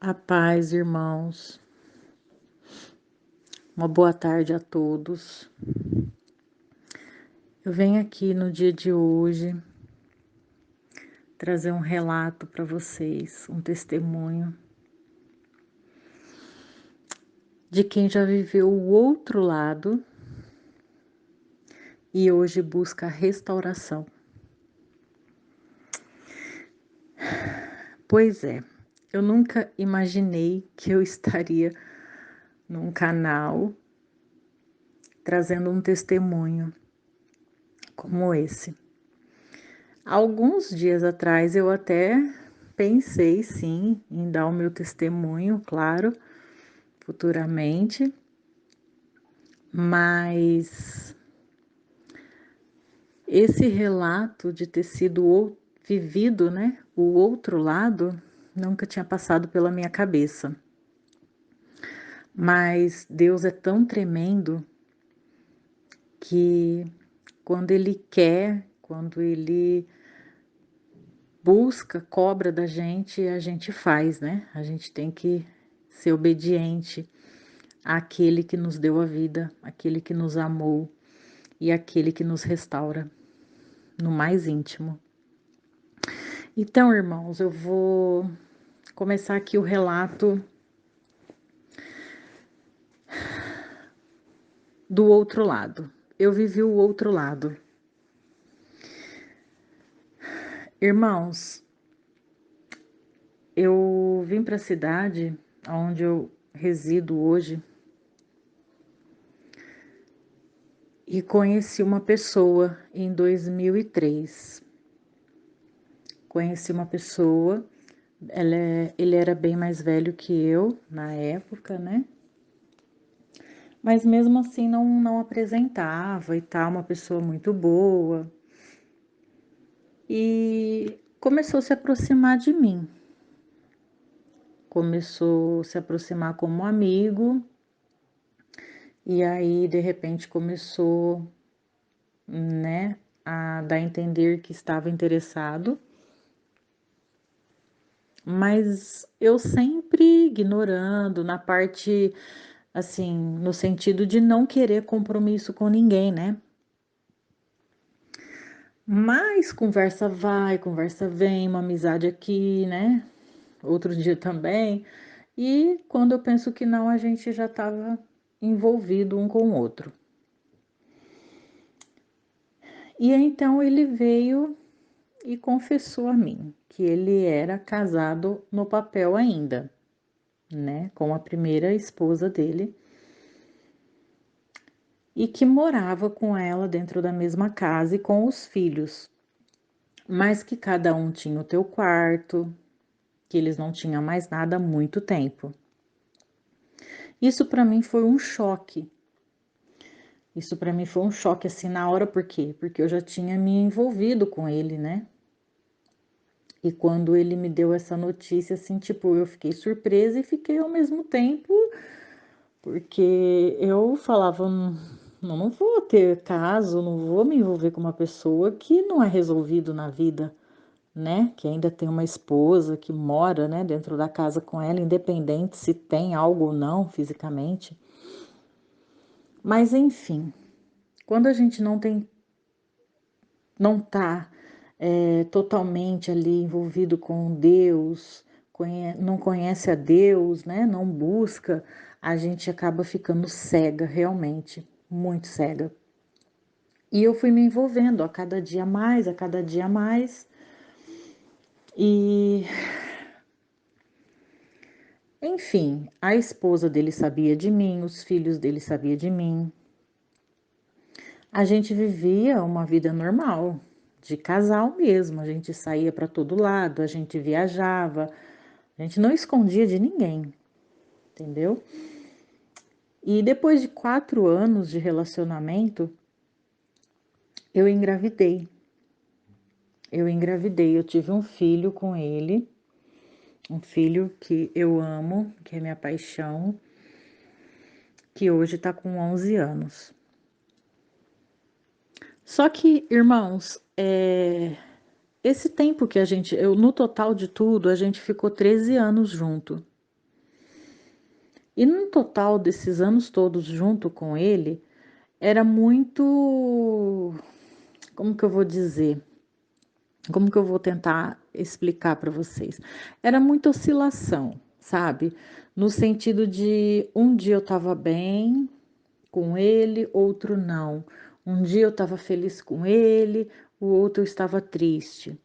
A paz, irmãos. Uma boa tarde a todos. Eu venho aqui no dia de hoje trazer um relato para vocês, um testemunho de quem já viveu o outro lado e hoje busca a restauração. Pois é, eu nunca imaginei que eu estaria num canal trazendo um testemunho como esse. Alguns dias atrás eu até pensei sim em dar o meu testemunho, claro, futuramente, mas esse relato de ter sido vivido, né, o outro lado, nunca tinha passado pela minha cabeça. Mas Deus é tão tremendo que quando Ele quer, quando Ele busca, cobra da gente, a gente faz, né? A gente tem que ser obediente àquele que nos deu a vida, aquele que nos amou e aquele que nos restaura no mais íntimo. Então, irmãos, eu vou começar aqui o relato do outro lado. Eu vivi o outro lado. Irmãos, eu vim para a cidade onde eu resido hoje e conheci uma pessoa em 2003. Conheci uma pessoa, ele era bem mais velho que eu na época, né? Mas mesmo assim não apresentava e tal, uma pessoa muito boa. E começou a se aproximar de mim. Começou a se aproximar como amigo. E aí, de repente, começou, né, a dar a entender que estava interessado. Mas eu sempre ignorando, na parte, assim, no sentido de não querer compromisso com ninguém, né? Mas conversa vai, conversa vem, uma amizade aqui, né? Outro dia também. E quando eu penso que não, a gente já estava envolvido um com o outro. E então ele veio e confessou a mim que ele era casado no papel ainda, né? Com a primeira esposa dele. E que morava com ela dentro da mesma casa e com os filhos, mas que cada um tinha o teu quarto, que eles não tinham mais nada há muito tempo. Isso para mim foi um choque. Isso para mim foi um choque assim na hora, por quê? Porque eu já tinha me envolvido com ele, né? E quando ele me deu essa notícia, assim, tipo, eu fiquei surpresa e fiquei ao mesmo tempo, porque eu falava, não vou ter caso, não vou me envolver com uma pessoa que não é resolvido na vida, né? Que ainda tem uma esposa que mora, né, dentro da casa com ela, independente se tem algo ou não fisicamente. Mas enfim, quando a gente não tá totalmente ali envolvido com Deus, não conhece a Deus, né? Não busca, a gente acaba ficando cega, realmente, muito cega. E eu fui me envolvendo a cada dia mais, a cada dia mais. E, enfim, a esposa dele sabia de mim, os filhos dele sabiam de mim. A gente vivia uma vida normal, de casal mesmo. A gente saía para todo lado, a gente viajava, a gente não escondia de ninguém, entendeu? E depois de 4 anos de relacionamento, eu engravidei. Eu tive um filho com ele, um filho que eu amo, que é minha paixão, que hoje tá com 11 anos. Só que, irmãos, esse tempo que no total de tudo, a gente ficou 13 anos junto. E no total desses anos todos junto com ele, era muito, como que eu vou dizer? Como que eu vou tentar explicar para vocês? Era muita oscilação, sabe? No sentido de um dia eu estava bem com ele, outro não. Um dia eu estava feliz com ele, o outro eu estava triste.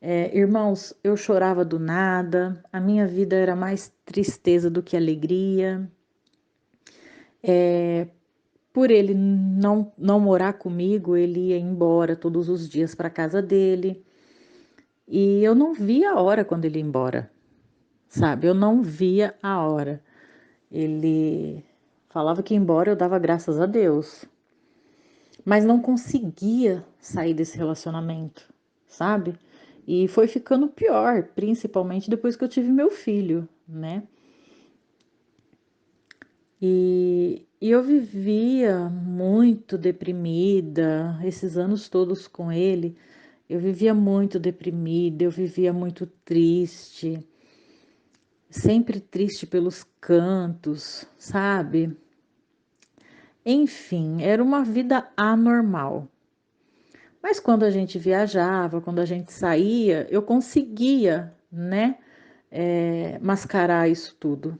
Irmãos, eu chorava do nada, a minha vida era mais tristeza do que alegria. Por ele não morar comigo, ele ia embora todos os dias para casa dele. E eu não via a hora quando ele ia embora, sabe? Eu não via a hora. Ele falava que ia embora, eu dava graças a Deus, mas não conseguia sair desse relacionamento, sabe? E foi ficando pior, principalmente depois que eu tive meu filho, né? E eu vivia muito deprimida, esses anos todos com ele, eu vivia muito deprimida, eu vivia muito triste, sempre triste pelos cantos, sabe? Enfim, era uma vida anormal. Mas quando a gente viajava, quando a gente saía, eu conseguia, né, mascarar isso tudo.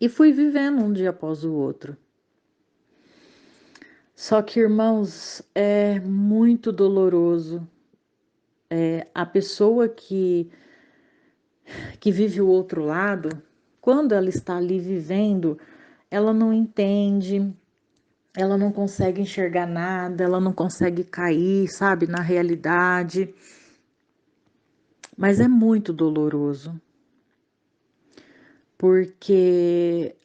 E fui vivendo um dia após o outro. Só que, irmãos, é muito doloroso. A pessoa que vive o outro lado, quando ela está ali vivendo, ela não entende, ela não consegue enxergar nada, ela não consegue cair, sabe, na realidade. Mas é muito doloroso, porque,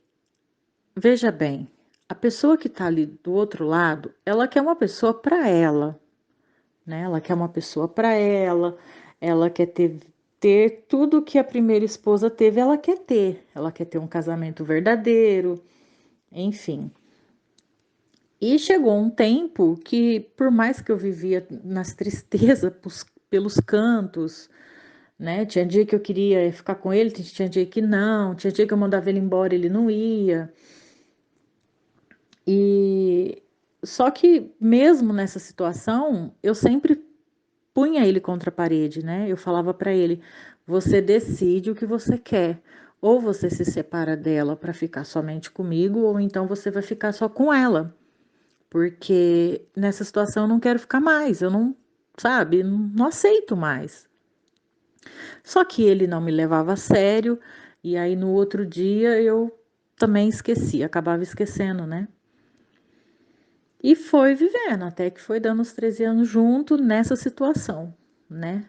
veja bem, a pessoa que está ali do outro lado, ela quer uma pessoa para ela, né? Ela quer uma pessoa para ela quer ter tudo que a primeira esposa teve, ela quer ter um casamento verdadeiro, enfim. E chegou um tempo que, por mais que eu vivia nas tristezas pelos cantos, né? Tinha dia que eu queria ficar com ele, tinha dia que não, tinha dia que eu mandava ele embora, ele não ia. E só que mesmo nessa situação, eu sempre punha ele contra a parede, né? Eu falava para ele: você decide o que você quer. Ou você se separa dela para ficar somente comigo, ou então você vai ficar só com ela. Porque nessa situação eu não quero ficar mais, eu não, sabe, não aceito mais. Só que ele não me levava a sério, e aí no outro dia eu também esqueci, acabava esquecendo, né? E foi vivendo, até que foi dando os 13 anos junto nessa situação, né?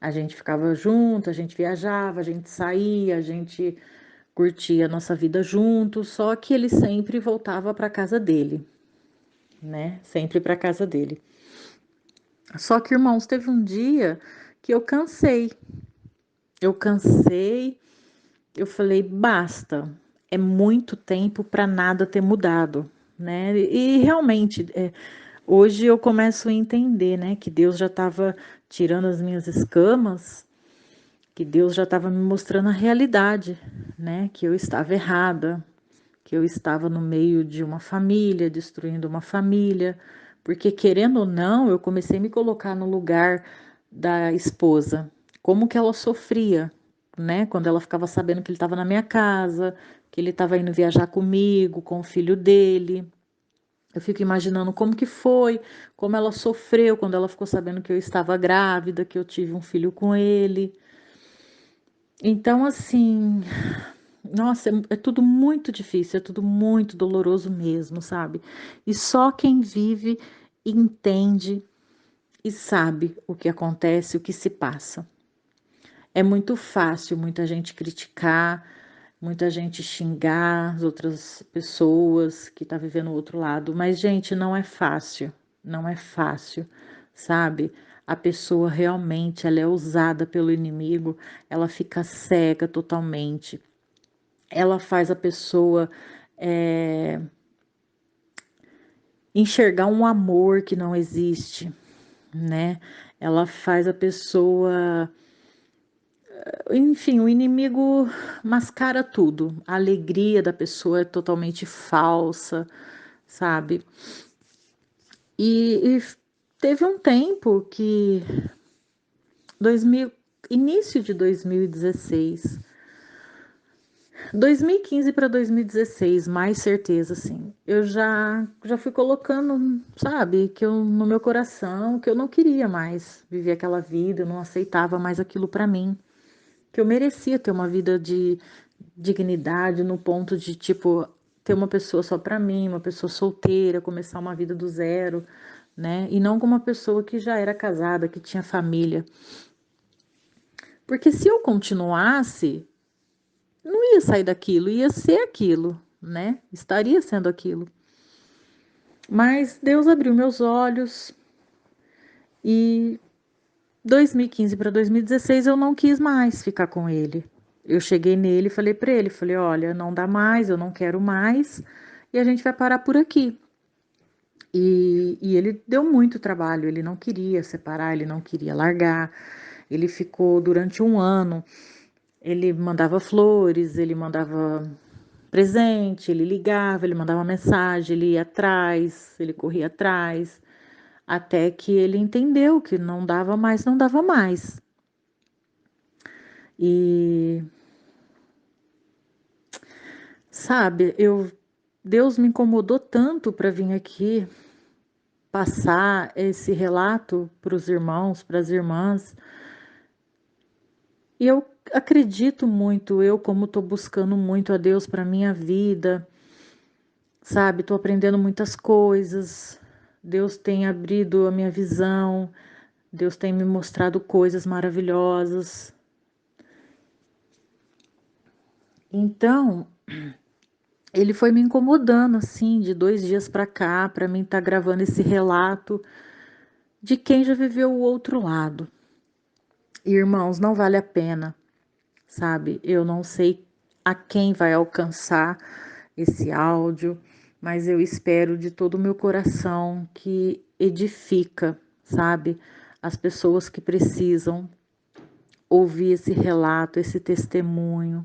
A gente ficava junto, a gente viajava, a gente saía, a gente curtia a nossa vida junto, só que ele sempre voltava para casa dele, né? Sempre para casa dele. Só que, irmãos, teve um dia que eu cansei. Eu cansei, eu falei, basta. É muito tempo para nada ter mudado, né? E realmente, hoje eu começo a entender, né, que Deus já estava tirando as minhas escamas, que Deus já estava me mostrando a realidade, né, que eu estava errada, que eu estava no meio de uma família, destruindo uma família, porque querendo ou não, eu comecei a me colocar no lugar da esposa, como que ela sofria, né, quando ela ficava sabendo que ele estava na minha casa, que ele estava indo viajar comigo, com o filho dele. Eu fico imaginando como que foi, como ela sofreu quando ela ficou sabendo que eu estava grávida, que eu tive um filho com ele. Então, assim, nossa, é tudo muito difícil, é tudo muito doloroso mesmo, sabe? E só quem vive entende e sabe o que acontece, o que se passa. É muito fácil muita gente criticar, muita gente xingar as outras pessoas que tá vivendo o outro lado, mas gente, não é fácil, não é fácil, sabe? A pessoa realmente ela é usada pelo inimigo, ela fica cega totalmente. Ela faz a pessoa é, enxergar um amor que não existe, né? Ela faz a pessoa Enfim, o inimigo mascara tudo. A alegria da pessoa é totalmente falsa, sabe? E teve um tempo que 2000, início de 2016, 2015 para 2016, mais certeza, assim. Eu já fui colocando, sabe, que eu no meu coração que eu não queria mais viver aquela vida, eu não aceitava mais aquilo para mim, que eu merecia ter uma vida de dignidade no ponto de tipo ter uma pessoa só para mim, uma pessoa solteira, começar uma vida do zero, né? E não com uma pessoa que já era casada, que tinha família. Porque se eu continuasse, não ia sair daquilo, ia ser aquilo, né? Estaria sendo aquilo. Mas Deus abriu meus olhos e 2015 para 2016 eu não quis mais ficar com ele. Eu cheguei nele e falei para ele, falei, olha, não dá mais, eu não quero mais e a gente vai parar por aqui. E ele deu muito trabalho, ele não queria separar, ele não queria largar. Ele ficou durante um ano, ele mandava flores, ele mandava presente, ele ligava, ele mandava mensagem, ele ia atrás, ele corria atrás, até que ele entendeu que não dava mais, não dava mais. E sabe, Deus me incomodou tanto para vir aqui passar esse relato para os irmãos, para as irmãs. E eu acredito muito, eu como estou buscando muito a Deus para minha vida, sabe? Estou aprendendo muitas coisas. Deus tem abrido a minha visão. Deus tem me mostrado coisas maravilhosas. Então, ele foi me incomodando assim, de 2 dias para cá, para mim estar gravando esse relato de quem já viveu o outro lado. Irmãos, não vale a pena, sabe? Eu não sei a quem vai alcançar esse áudio, mas eu espero de todo o meu coração que edifica, sabe? As pessoas que precisam ouvir esse relato, esse testemunho,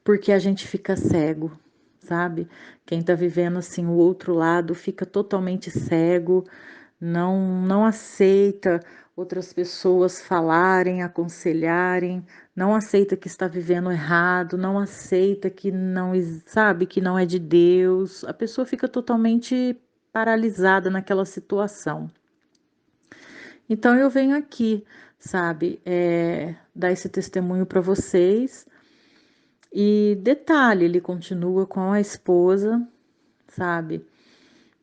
porque a gente fica cego, sabe? Quem tá vivendo assim o outro lado fica totalmente cego, não aceita outras pessoas falarem, aconselharem, não aceita que está vivendo errado, não aceita que não, sabe, que não é de Deus. A pessoa fica totalmente paralisada naquela situação. Então eu venho aqui, sabe, dar esse testemunho para vocês. E detalhe, ele continua com a esposa, sabe?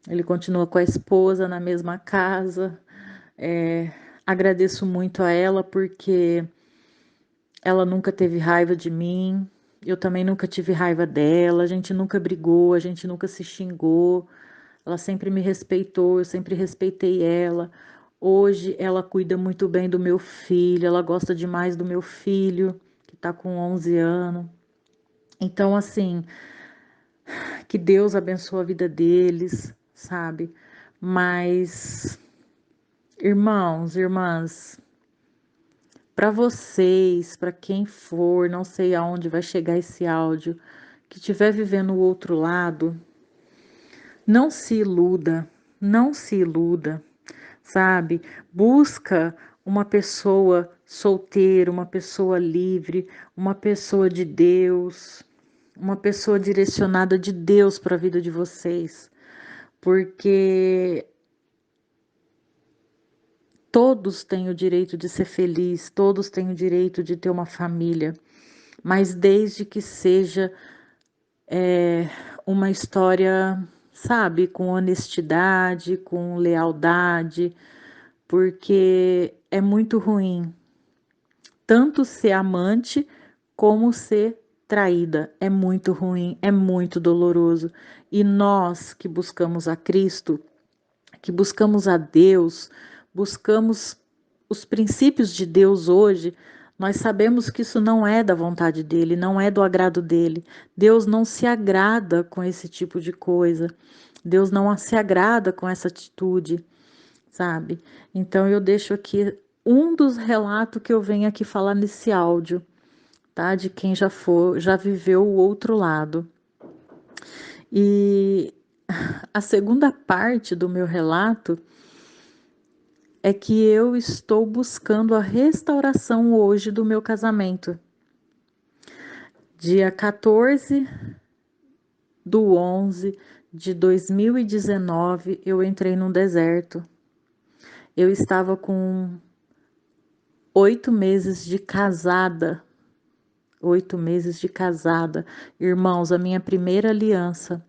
Ele continua com a esposa na mesma casa. É, agradeço muito a ela porque ela nunca teve raiva de mim. Eu também nunca tive raiva dela. A gente nunca brigou, a gente nunca se xingou. Ela sempre me respeitou, eu sempre respeitei ela. Hoje ela cuida muito bem do meu filho, ela gosta demais do meu filho, que tá com 11 anos. Então, assim, que Deus abençoe a vida deles, sabe? Mas, irmãos, irmãs, para vocês, para quem for, não sei aonde vai chegar esse áudio, que estiver vivendo o outro lado, não se iluda, não se iluda, sabe? Busca uma pessoa solteira, uma pessoa livre, uma pessoa de Deus, uma pessoa direcionada de Deus para a vida de vocês, porque todos têm o direito de ser feliz, todos têm o direito de ter uma família, mas desde que seja uma história, sabe, com honestidade, com lealdade, porque é muito ruim tanto ser amante como ser traída. É muito ruim, é muito doloroso. E nós que buscamos a Cristo, que buscamos a Deus, buscamos os princípios de Deus hoje, nós sabemos que isso não é da vontade dele, não é do agrado dele. Deus não se agrada com esse tipo de coisa. Deus não se agrada com essa atitude, sabe? Então eu deixo aqui um dos relatos que eu venho aqui falar nesse áudio, tá? De quem já viveu o outro lado. E a segunda parte do meu relato é que eu estou buscando a restauração hoje do meu casamento. Dia 14/11/2019, eu entrei num deserto. Eu estava com 8 meses de casada. 8 meses de casada. Irmãos, a minha primeira aliança.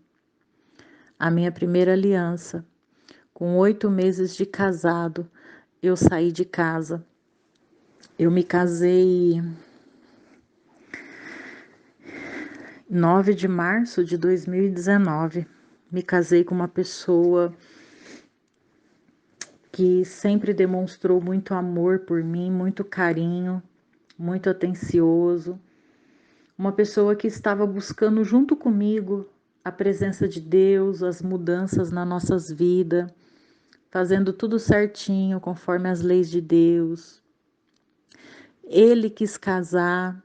Com 8 meses de casado, eu saí de casa. Eu me casei 9 de março de 2019. Me casei com uma pessoa que sempre demonstrou muito amor por mim, muito carinho, muito atencioso. Uma pessoa que estava buscando junto comigo a presença de Deus, as mudanças nas nossas vidas, fazendo tudo certinho, conforme as leis de Deus. Ele quis casar,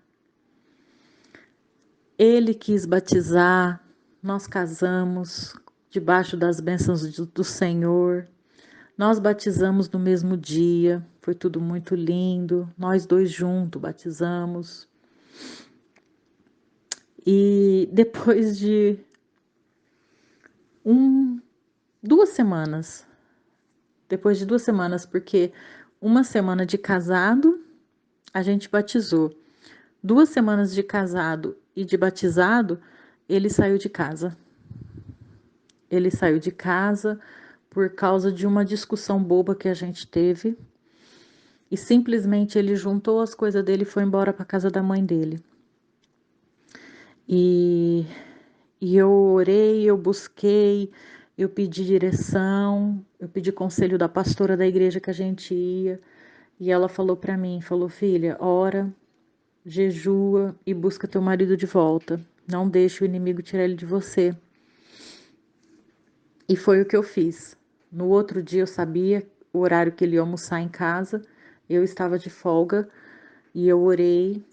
ele quis batizar, nós casamos debaixo das bênçãos do Senhor. Nós batizamos no mesmo dia, foi tudo muito lindo. Nós dois juntos batizamos. E depois de 2 semanas, porque uma semana de casado a gente batizou. 2 semanas de casado e de batizado, ele saiu de casa. Ele saiu de casa por causa de uma discussão boba que a gente teve. E simplesmente ele juntou as coisas dele e foi embora para casa da mãe dele. E eu orei, eu busquei, eu pedi direção, eu pedi conselho da pastora da igreja que a gente ia. E ela falou para mim, falou: filha, ora, jejua e busca teu marido de volta. Não deixe o inimigo tirar ele de você. E foi o que eu fiz. No outro dia eu sabia o horário que ele ia almoçar em casa. Eu estava de folga e eu orei,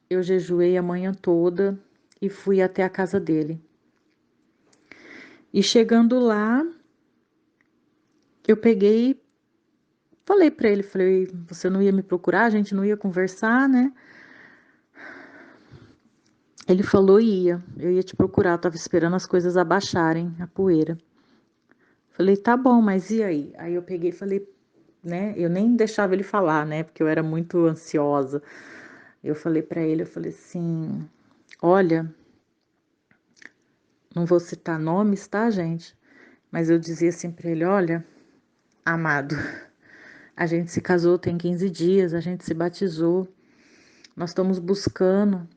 eu jejuei a manhã toda e fui até a casa dele. E chegando lá, eu peguei, falei para ele, falei: você não ia me procurar, a gente não ia conversar, né? Ele falou: eu ia te procurar, eu tava esperando as coisas abaixarem, a poeira. Falei: tá bom, mas e aí? Aí eu peguei e falei, né? Eu nem deixava ele falar, né? Porque eu era muito ansiosa. Eu falei para ele, eu falei assim: olha, não vou citar nomes, tá, gente? Mas eu dizia assim para ele: olha, amado, a gente se casou tem 15 dias, a gente se batizou, nós estamos buscando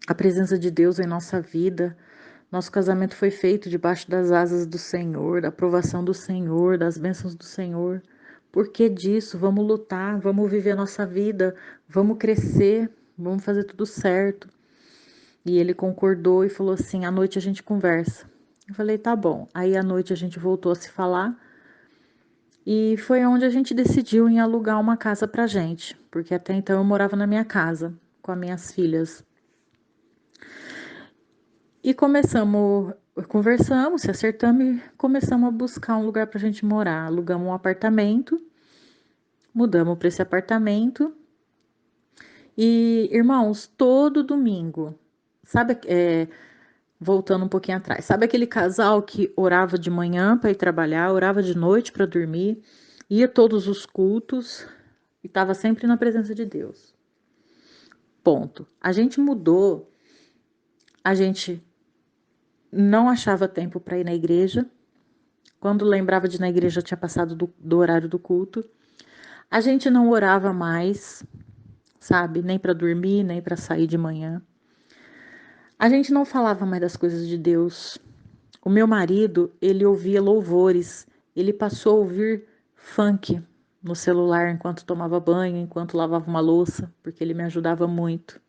a presença de Deus em nossa vida. Nosso casamento foi feito debaixo das asas do Senhor, da aprovação do Senhor, das bênçãos do Senhor. Por que disso? Vamos lutar, vamos viver a nossa vida, vamos crescer, vamos fazer tudo certo. E ele concordou e falou assim: à noite a gente conversa. Eu falei: tá bom. Aí à noite a gente voltou a se falar e foi onde a gente decidiu em alugar uma casa pra gente, porque até então eu morava na minha casa com as minhas filhas. E conversamos, se acertamos e começamos a buscar um lugar pra gente morar. Alugamos um apartamento, mudamos para esse apartamento. E, irmãos, todo domingo, sabe, voltando um pouquinho atrás, sabe aquele casal que orava de manhã para ir trabalhar, orava de noite para dormir, ia todos os cultos e estava sempre na presença de Deus. Ponto. A gente mudou, a gente não achava tempo para ir na igreja. Quando lembrava de ir na igreja, tinha passado do horário do culto. A gente não orava mais, sabe? Nem para dormir, nem para sair de manhã. A gente não falava mais das coisas de Deus. O meu marido, ele ouvia louvores. Ele passou a ouvir funk no celular enquanto tomava banho, enquanto lavava uma louça, porque ele me ajudava muito.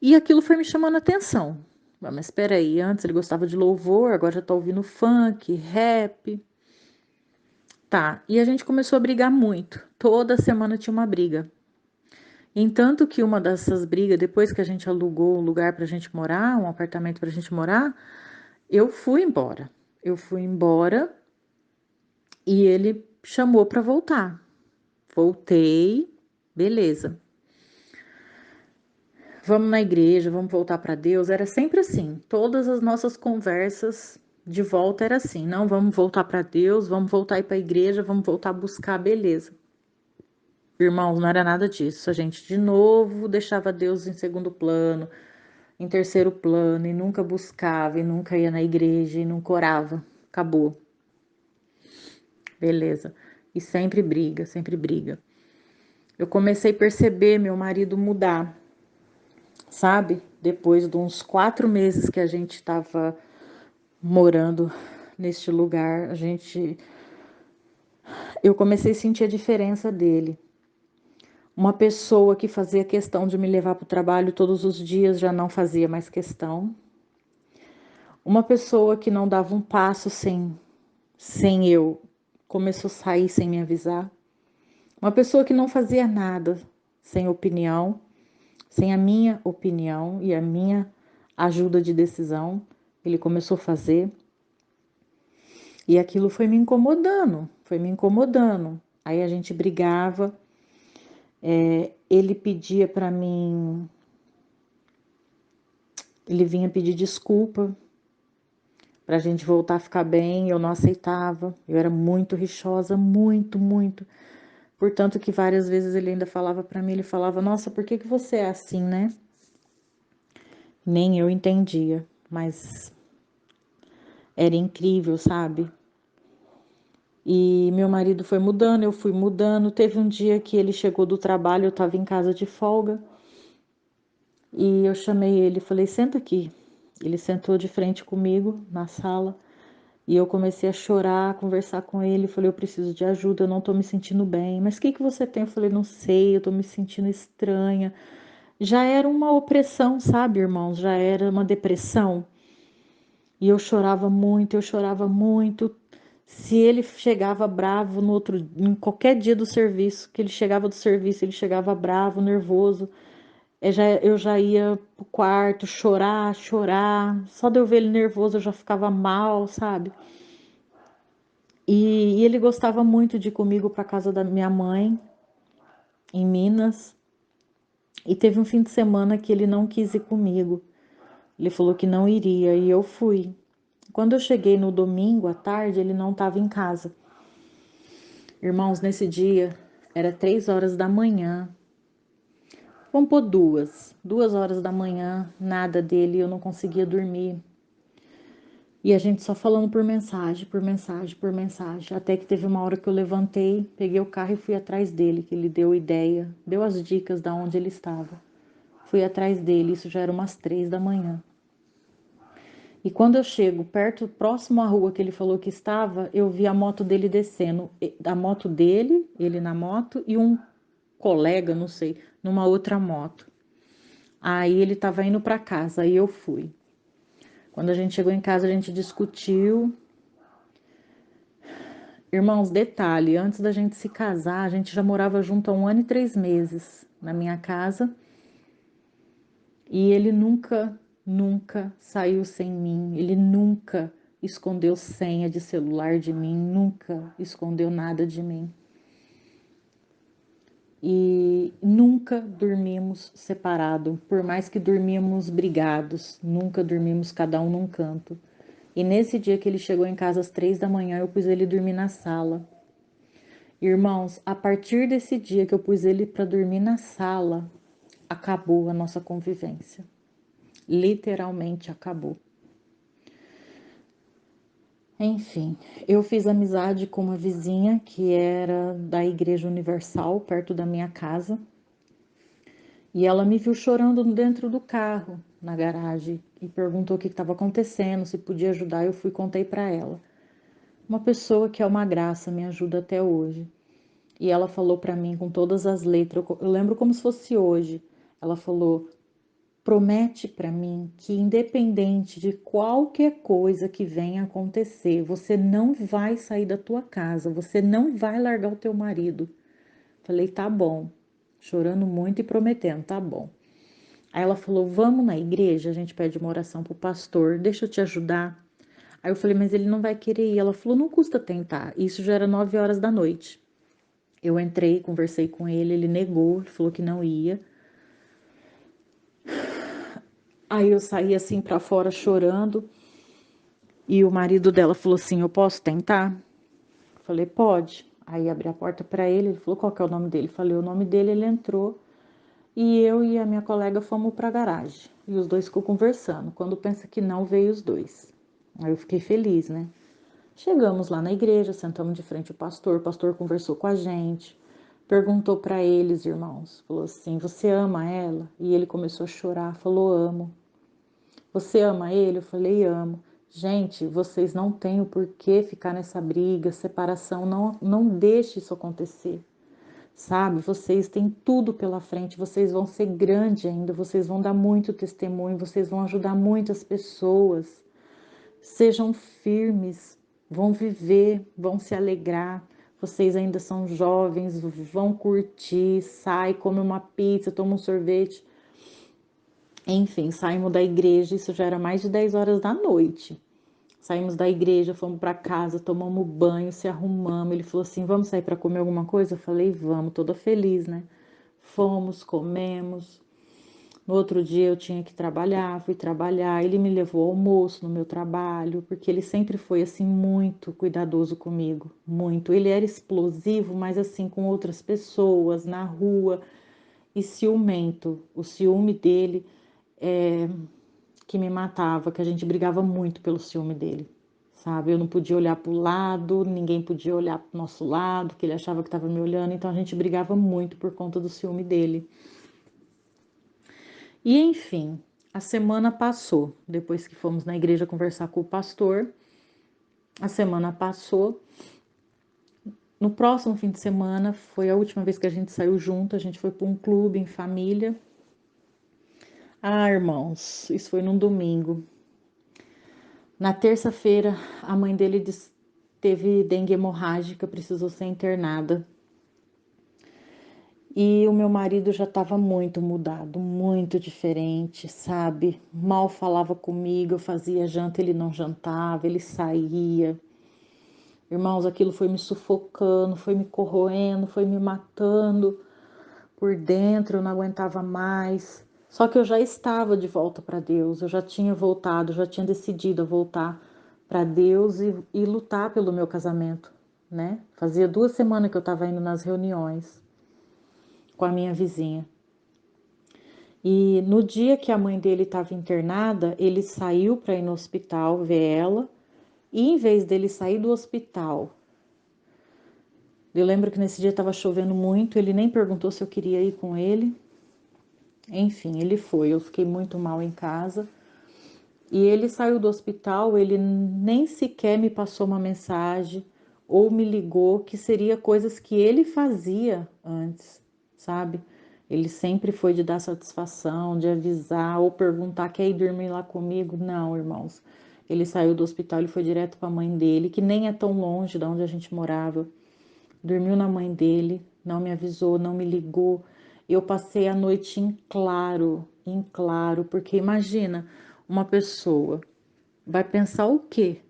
E aquilo foi me chamando a atenção. Mas espera aí, antes ele gostava de louvor, agora já tá ouvindo funk, rap. Tá, e a gente começou a brigar muito. Toda semana tinha uma briga. Entanto que uma dessas brigas, depois que a gente alugou um lugar pra gente morar, um apartamento pra gente morar, eu fui embora. Eu fui embora e ele chamou pra voltar. Voltei, beleza. Vamos na igreja, vamos voltar pra Deus. Era sempre assim. Todas as nossas conversas de volta era assim. Não, vamos voltar pra Deus, vamos voltar aí pra igreja, vamos voltar a buscar, beleza. Irmãos, não era nada disso. A gente de novo deixava Deus em segundo plano, em terceiro plano, e nunca buscava, e nunca ia na igreja, e nunca orava. Acabou. Beleza. E sempre briga, sempre briga. Eu comecei a perceber meu marido mudar, sabe? Depois de uns 4 meses que a gente estava morando neste lugar, eu comecei a sentir a diferença dele. Uma pessoa que fazia questão de me levar para o trabalho todos os dias já não fazia mais questão. Uma pessoa que não dava um passo sem eu começou a sair sem me avisar. Uma pessoa que não fazia nada sem opinião, sem a minha opinião e a minha ajuda de decisão, ele começou a fazer. E aquilo foi me incomodando, foi me incomodando. Aí a gente brigava, ele pedia para mim, ele vinha pedir desculpa pra gente voltar a ficar bem, eu não aceitava. Eu era muito rixosa, muito, muito. Portanto que várias vezes ele ainda falava pra mim, ele falava: "Nossa, por que que você é assim, né?" Nem eu entendia, mas era incrível, sabe? E meu marido foi mudando, eu fui mudando. Teve um dia que ele chegou do trabalho, eu tava em casa de folga, e eu chamei ele, falei: "Senta aqui." Ele sentou de frente comigo na sala. E eu comecei a chorar, a conversar com ele. Falei: "Eu preciso de ajuda, eu não tô me sentindo bem." "Mas o que que você tem?" Eu falei: "Não sei, eu tô me sentindo estranha." Já era uma opressão, sabe, irmãos? Já era uma depressão. E eu chorava muito, eu chorava muito. Se ele chegava bravo no outro, em qualquer dia do serviço, que ele chegava do serviço, ele chegava bravo, nervoso. Eu já ia pro quarto chorar, chorar. Só de eu ver ele nervoso eu já ficava mal, sabe? E ele gostava muito de ir comigo para casa da minha mãe, em Minas. E teve um fim de semana que ele não quis ir comigo. Ele falou que não iria e eu fui. Quando eu cheguei no domingo à tarde, ele não estava em casa. Irmãos, nesse dia era 3 horas da manhã. Vamos pôr 2. 2 horas da manhã, nada dele, eu não conseguia dormir. E a gente só falando por mensagem, por mensagem, por mensagem. Até que teve uma hora que eu levantei, peguei o carro e fui atrás dele, que ele deu ideia, deu as dicas de onde ele estava. Fui atrás dele, isso já era umas 3 da manhã. E quando eu chego perto, próximo à rua que ele falou que estava, eu vi a moto dele descendo. A moto dele, ele na moto, e um colega, não sei, numa outra moto. Aí ele estava indo para casa, aí eu fui. Quando a gente chegou em casa, a gente discutiu. Irmãos, detalhe, antes da gente se casar, a gente já morava junto há 1 ano e 3 meses na minha casa. E ele nunca, nunca saiu sem mim. Ele nunca escondeu senha de celular de mim, nunca escondeu nada de mim. E nunca dormimos separados, por mais que dormíamos brigados, nunca dormimos cada um num canto. E nesse dia que ele chegou em casa às 3 da manhã, eu pus ele dormir na sala. Irmãos, a partir desse dia que eu pus ele para dormir na sala, acabou a nossa convivência. Literalmente acabou. Enfim, eu fiz amizade com uma vizinha que era da Igreja Universal, perto da minha casa. E ela me viu chorando dentro do carro, na garagem, e perguntou o que estava acontecendo, se podia ajudar. Eu fui e contei para ela. Uma pessoa que é uma graça, me ajuda até hoje. E ela falou para mim com todas as letras, eu lembro como se fosse hoje. Ela falou: promete para mim que independente de qualquer coisa que venha acontecer, você não vai sair da tua casa, você não vai largar o teu marido. Falei, tá bom, chorando muito e prometendo, tá bom. Aí ela falou, vamos na igreja, a gente pede uma oração pro pastor, deixa eu te ajudar. Aí eu falei, mas ele não vai querer ir. Ela falou, não custa tentar. Isso já era 9 horas da noite. Eu entrei, conversei com ele, ele negou, ele falou que não ia. Aí eu saí assim pra fora chorando e o marido dela falou assim, eu posso tentar? Eu falei, pode. Aí abri a porta pra ele, ele falou, qual que é o nome dele? Eu falei o nome dele, ele entrou e eu e a minha colega fomos pra garagem. E os dois ficou conversando. Quando pensa que não, veio os dois. Aí eu fiquei feliz, né? Chegamos lá na igreja, sentamos de frente ao pastor, o pastor conversou com a gente, perguntou para eles, irmãos, falou assim, você ama ela? E ele começou a chorar, falou, amo. Você ama ele? Eu falei, amo. Gente, vocês não têm o porquê ficar nessa briga, separação, não deixe isso acontecer, sabe? Vocês têm tudo pela frente, vocês vão ser grande ainda, vocês vão dar muito testemunho, vocês vão ajudar muitas pessoas. Sejam firmes, vão viver, vão se alegrar. Vocês ainda são jovens, vão curtir, sai, come uma pizza, toma um sorvete. Enfim, saímos da igreja, isso já era mais de 10 horas da noite. Saímos da igreja, fomos para casa, tomamos banho, se arrumamos. Ele falou assim: vamos sair para comer alguma coisa? Eu falei: vamos, toda feliz, né? Fomos, comemos. No outro dia eu tinha que trabalhar, fui trabalhar. Ele me levou ao almoço no meu trabalho, porque ele sempre foi assim muito cuidadoso comigo, muito. Ele era explosivo, mas assim com outras pessoas na rua e ciumento. O ciúme dele é que me matava, que a gente brigava muito pelo ciúme dele. Sabe, eu não podia olhar para o lado, ninguém podia olhar para o nosso lado, que ele achava que estava me olhando, então a gente brigava muito por conta do ciúme dele. E enfim, a semana passou. Depois que fomos na igreja conversar com o pastor, a semana passou. No próximo fim de semana foi a última vez que a gente saiu junto. A gente foi para um clube em família. Ah, irmãos, isso foi num domingo. Na terça-feira, a mãe dele teve dengue hemorrágica, precisou ser internada. E o meu marido já estava muito mudado, muito diferente, sabe? Mal falava comigo, eu fazia janta, ele não jantava, ele saía. Irmãos, aquilo foi me sufocando, foi me corroendo, foi me matando por dentro, eu não aguentava mais. Só que eu já estava de volta para Deus, eu já tinha voltado, já tinha decidido a voltar para Deus e lutar pelo meu casamento, né? Fazia 2 semanas que eu estava indo nas reuniões com a minha vizinha. E no dia que a mãe dele estava internada, ele saiu para ir no hospital ver ela. E em vez dele sair do hospital, eu lembro que nesse dia estava chovendo muito, ele nem perguntou se eu queria ir com ele. Enfim, ele foi. Eu fiquei muito mal em casa. E ele saiu do hospital, ele nem sequer me passou uma mensagem ou me ligou, que seria coisas que ele fazia antes, sabe? Ele sempre foi de dar satisfação, de avisar ou perguntar, quer ir dormir lá comigo? Não, irmãos. Ele saiu do hospital, ele foi direto para a mãe dele, que nem é tão longe de onde a gente morava. Dormiu na mãe dele, não me avisou, não me ligou. Eu passei a noite em claro, porque imagina, uma pessoa vai pensar o quê?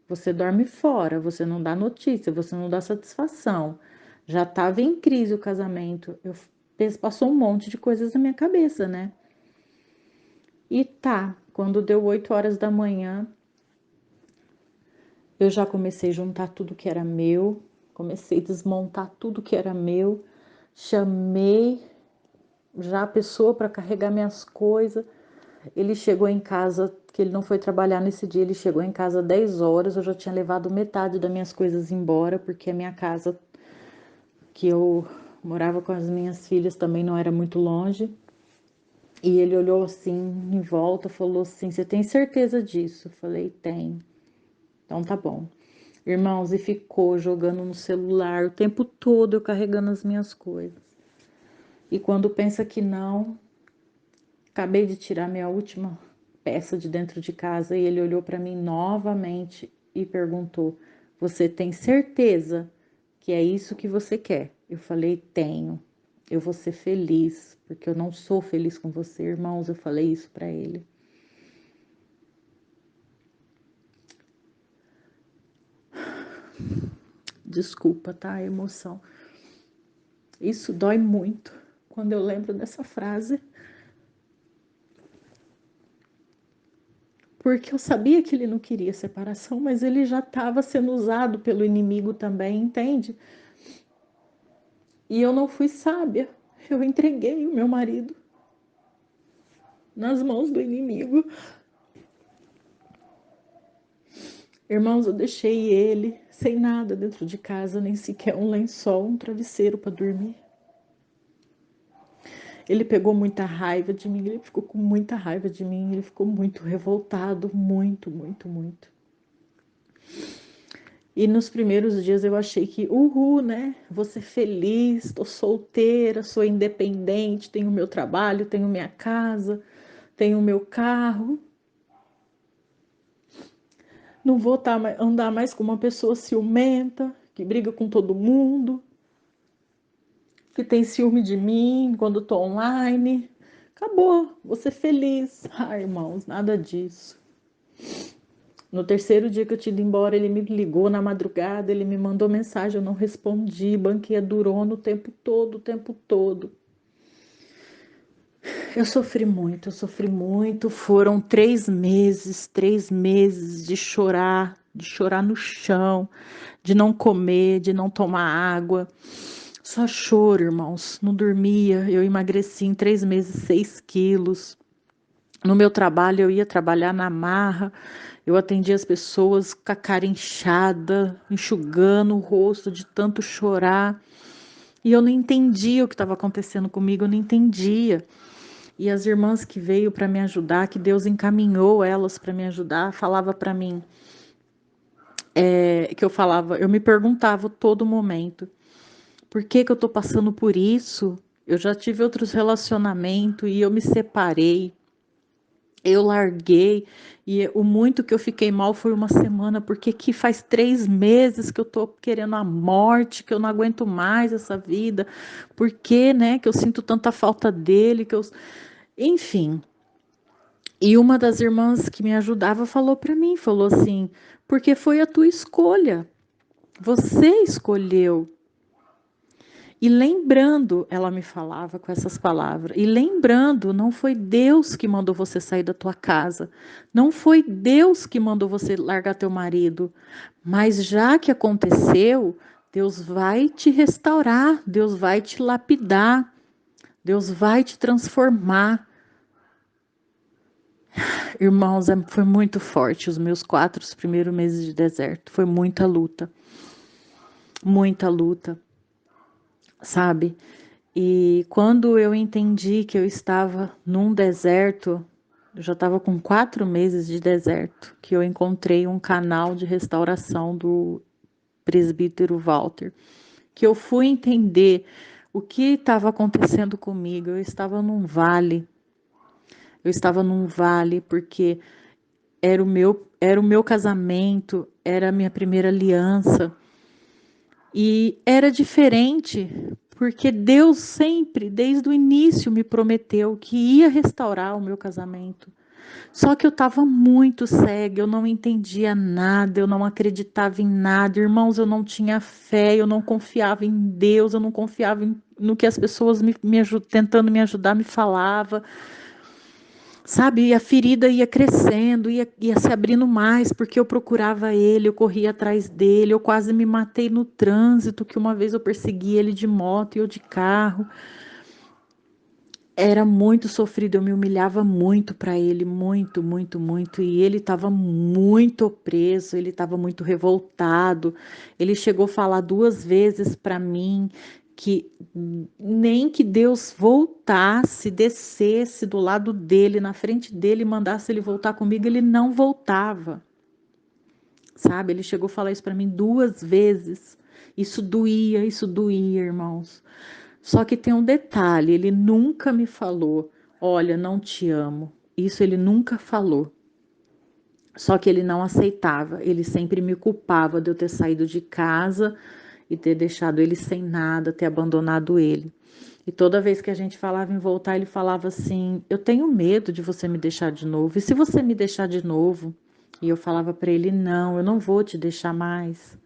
Você dorme fora, você não dá notícia, você não dá satisfação. Já estava em crise o casamento. Passou um monte de coisas na minha cabeça, né? E tá, quando deu 8 horas da manhã, eu já comecei a juntar tudo que era meu, comecei a desmontar tudo que era meu, chamei já a pessoa para carregar minhas coisas. Ele chegou em casa, que ele não foi trabalhar nesse dia, ele chegou em casa 10 horas, eu já tinha levado metade das minhas coisas embora, porque a minha casa, que eu morava com as minhas filhas, também não era muito longe. E ele olhou assim em volta, falou assim: você tem certeza disso? Eu falei: tem. Então tá bom. Irmãos, e ficou jogando no celular o tempo todo, eu carregando as minhas coisas. E quando pensa que não, Acabei de tirar minha última peça de dentro de casa e ele olhou para mim novamente e perguntou: Você tem certeza que é isso que você quer? Eu falei: Tenho. Eu vou ser feliz, porque eu não sou feliz com você, irmãos. Eu falei isso para ele. Desculpa, tá? A emoção. Isso dói muito quando eu lembro dessa frase. Porque eu sabia que ele não queria separação, mas ele já estava sendo usado pelo inimigo também, entende? E eu não fui sábia. Eu entreguei o meu marido nas mãos do inimigo. Irmãos, eu deixei ele sem nada dentro de casa, nem sequer um lençol, um travesseiro para dormir. Ele pegou muita raiva de mim, ele ficou com muita raiva de mim, ele ficou muito revoltado, muito, muito, muito. E nos primeiros dias eu achei que, uhul, né? Vou ser feliz, tô solteira, sou independente, tenho meu trabalho, tenho minha casa, tenho meu carro. Não vou andar mais com uma pessoa ciumenta, que briga com todo mundo, que tem ciúme de mim quando tô online. Acabou, vou ser feliz. Ai, irmãos, nada disso. No terceiro dia que eu tinha ido embora, ele me ligou na madrugada, ele me mandou mensagem, eu não respondi, banquinha durou no tempo todo, o tempo todo. Eu sofri muito. Foram 3 meses de chorar no chão, de não comer, de não tomar água. Só choro, irmãos. Não dormia. Eu emagreci em 3 meses 6 quilos. No meu trabalho, eu ia trabalhar na marra. Eu atendia as pessoas com a cara inchada, enxugando o rosto de tanto chorar. E eu não entendia o que estava acontecendo comigo, eu não entendia. E as irmãs que veio para me ajudar, que Deus encaminhou elas para me ajudar, falava para mim, que eu falava, eu me perguntava todo momento, por que que eu tô passando por isso? Eu já tive outros relacionamentos e eu me separei, eu larguei e o muito que eu fiquei mal foi uma semana, porque que faz 3 meses que eu tô querendo a morte, que eu não aguento mais essa vida, porque, né, que eu sinto tanta falta dele, que eu, enfim. E uma das irmãs que me ajudava falou para mim, falou assim, porque foi a tua escolha, você escolheu. E lembrando, ela me falava com essas palavras, e lembrando, não foi Deus que mandou você sair da tua casa, não foi Deus que mandou você largar teu marido, mas já que aconteceu, Deus vai te restaurar, Deus vai te lapidar, Deus vai te transformar. Irmãos, foi muito forte os meus 4 primeiros meses de deserto. Foi muita luta, sabe? E quando eu entendi que eu estava num deserto, eu já estava com 4 meses de deserto, que eu encontrei um canal de restauração do presbítero Walter, que eu fui entender o que estava acontecendo comigo. Eu estava num vale porque era o meu casamento, era a minha primeira aliança. E era diferente, porque Deus sempre, desde o início, me prometeu que ia restaurar o meu casamento. Só que eu estava muito cega, eu não entendia nada, eu não acreditava em nada. Irmãos, eu não tinha fé, eu não confiava em Deus, eu não confiava no que as pessoas tentando me ajudar me falavam. Sabe, e a ferida ia crescendo, ia se abrindo mais, porque eu procurava ele, eu corria atrás dele, eu quase me matei no trânsito, que uma vez eu persegui ele de moto e eu de carro. Era muito sofrido, eu me humilhava muito para ele, muito, muito, muito, e ele estava muito preso, ele estava muito revoltado. Ele chegou a falar 2 vezes para mim que nem que Deus voltasse, descesse do lado dele, na frente dele, e mandasse ele voltar comigo, ele não voltava. Sabe? Ele chegou a falar isso para mim 2 vezes. Isso doía, irmãos. Só que tem um detalhe, ele nunca me falou, olha, não te amo. Isso ele nunca falou. Só que ele não aceitava, ele sempre me culpava de eu ter saído de casa e ter deixado ele sem nada, ter abandonado ele. E toda vez que a gente falava em voltar, ele falava assim: eu tenho medo de você me deixar de novo. E se você me deixar de novo? E eu falava para ele: não, eu não vou te deixar mais,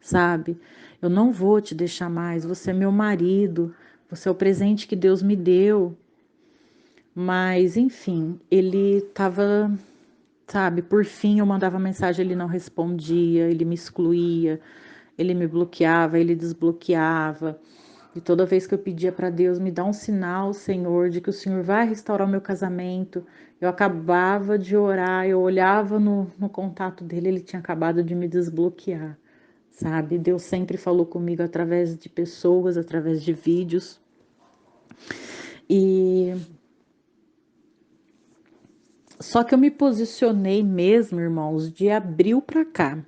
sabe? Eu não vou te deixar mais. Você é meu marido, você é o presente que Deus me deu. Mas, enfim, ele estava, sabe, por fim eu mandava mensagem, ele não respondia, ele me excluía, ele me bloqueava, ele desbloqueava. E toda vez que eu pedia para Deus me dar um sinal, Senhor, de que o Senhor vai restaurar o meu casamento, eu acabava de orar, eu olhava no contato dele, ele tinha acabado de me desbloquear, sabe? Deus sempre falou comigo através de pessoas, através de vídeos. E só que eu me posicionei mesmo, irmãos, de abril para cá.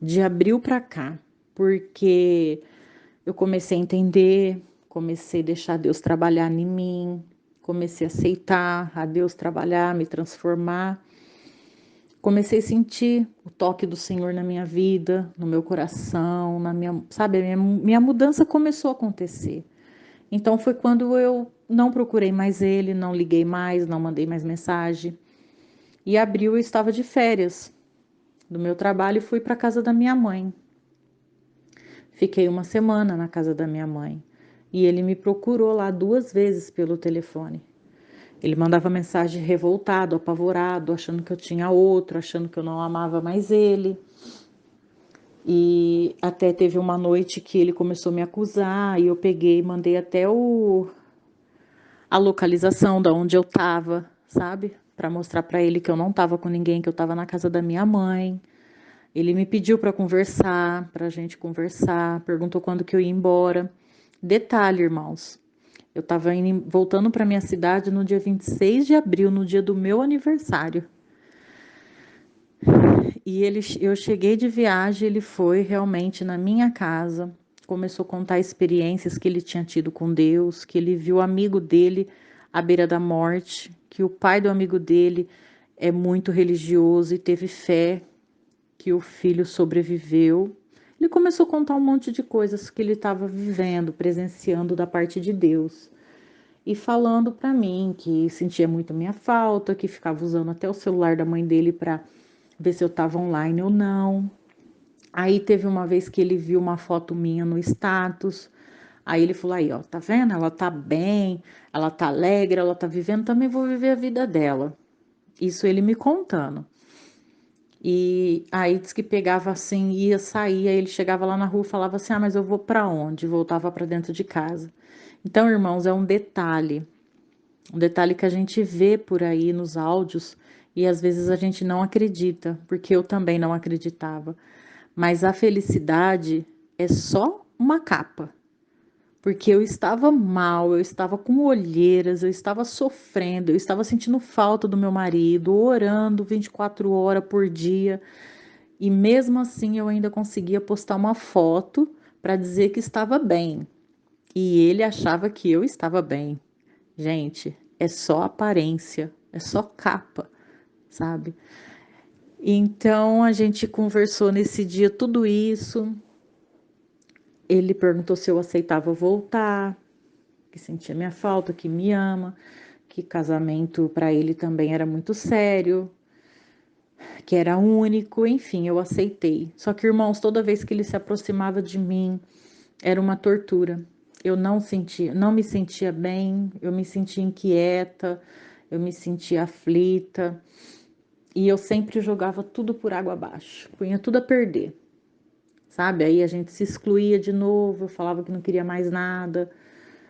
De abril para cá, porque eu comecei a entender, comecei a deixar Deus trabalhar em mim, comecei a aceitar a Deus trabalhar, me transformar. Comecei a sentir o toque do Senhor na minha vida, no meu coração, na minha, sabe, minha mudança começou a acontecer. Então foi quando eu não procurei mais ele, não liguei mais, não mandei mais mensagem. E abril eu estava de férias do meu trabalho e fui para a casa da minha mãe. Fiquei uma semana na casa da minha mãe e ele me procurou lá 2 vezes pelo telefone. Ele mandava mensagem revoltado, apavorado, achando que eu tinha outro, achando que eu não amava mais ele. E até teve uma noite que ele começou a me acusar e eu peguei e mandei até a localização da onde eu tava, sabe? Para mostrar para ele que eu não tava com ninguém, que eu tava na casa da minha mãe. Ele me pediu para conversar, para a gente conversar, perguntou quando que eu ia embora. Detalhe, irmãos, eu estava voltando para minha cidade no dia 26 de abril, no dia do meu aniversário. E eu cheguei de viagem, ele foi realmente na minha casa, começou a contar experiências que ele tinha tido com Deus, que ele viu o amigo dele à beira da morte, que o pai do amigo dele é muito religioso e teve fé, que o filho sobreviveu. Ele começou a contar um monte de coisas que ele estava vivendo, presenciando da parte de Deus. E falando para mim que sentia muito minha falta, que ficava usando até o celular da mãe dele para ver se eu estava online ou não. Aí teve uma vez que ele viu uma foto minha no status. Aí ele falou aí, ó, tá vendo? Ela tá bem, ela tá alegre, ela tá vivendo, também vou viver a vida dela. Isso ele me contando. E aí diz que pegava assim, ia sair, aí ele chegava lá na rua e falava assim: "Ah, mas eu vou para onde?" Voltava para dentro de casa. Então, irmãos, é um detalhe que a gente vê por aí nos áudios e às vezes a gente não acredita, porque eu também não acreditava. Mas a felicidade é só uma capa, porque eu estava mal, eu estava com olheiras, eu estava sofrendo, eu estava sentindo falta do meu marido, orando 24 horas por dia. E mesmo assim eu ainda conseguia postar uma foto para dizer que estava bem. E ele achava que eu estava bem. Gente, é só aparência, é só capa, sabe? Então a gente conversou nesse dia tudo isso. Ele perguntou se eu aceitava voltar, que sentia minha falta, que me ama, que casamento para ele também era muito sério, que era único, enfim, eu aceitei. Só que, irmãos, toda vez que ele se aproximava de mim, era uma tortura. Eu não me sentia bem, eu me sentia inquieta, eu me sentia aflita, e eu sempre jogava tudo por água abaixo, punha tudo a perder, sabe? Aí a gente se excluía de novo, eu falava que não queria mais nada.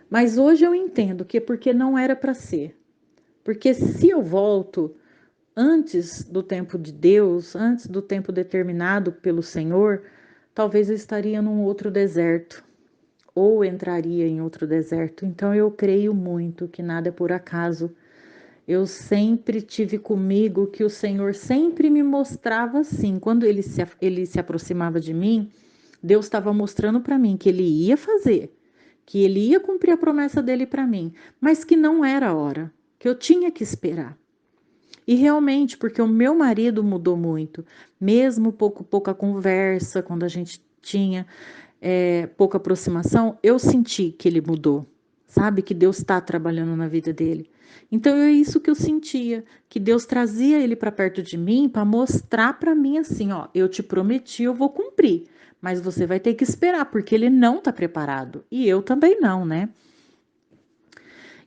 Mas hoje eu entendo que é porque não era para ser. Porque se eu volto antes do tempo de Deus, antes do tempo determinado pelo Senhor, talvez eu estaria num outro deserto ou entraria em outro deserto. Então eu creio muito que nada é por acaso. Eu sempre tive comigo que o Senhor sempre me mostrava assim. Quando ele se aproximava de mim, Deus estava mostrando para mim que ele ia fazer, que ele ia cumprir a promessa dele para mim, mas que não era a hora, que eu tinha que esperar. E realmente, porque o meu marido mudou muito, mesmo pouca conversa, quando a gente tinha pouca aproximação, eu senti que ele mudou, sabe? Que Deus está trabalhando na vida dele. Então é isso que eu sentia, que Deus trazia ele para perto de mim para mostrar para mim assim, ó, eu te prometi, eu vou cumprir, mas você vai ter que esperar, porque ele não está preparado e eu também não, né?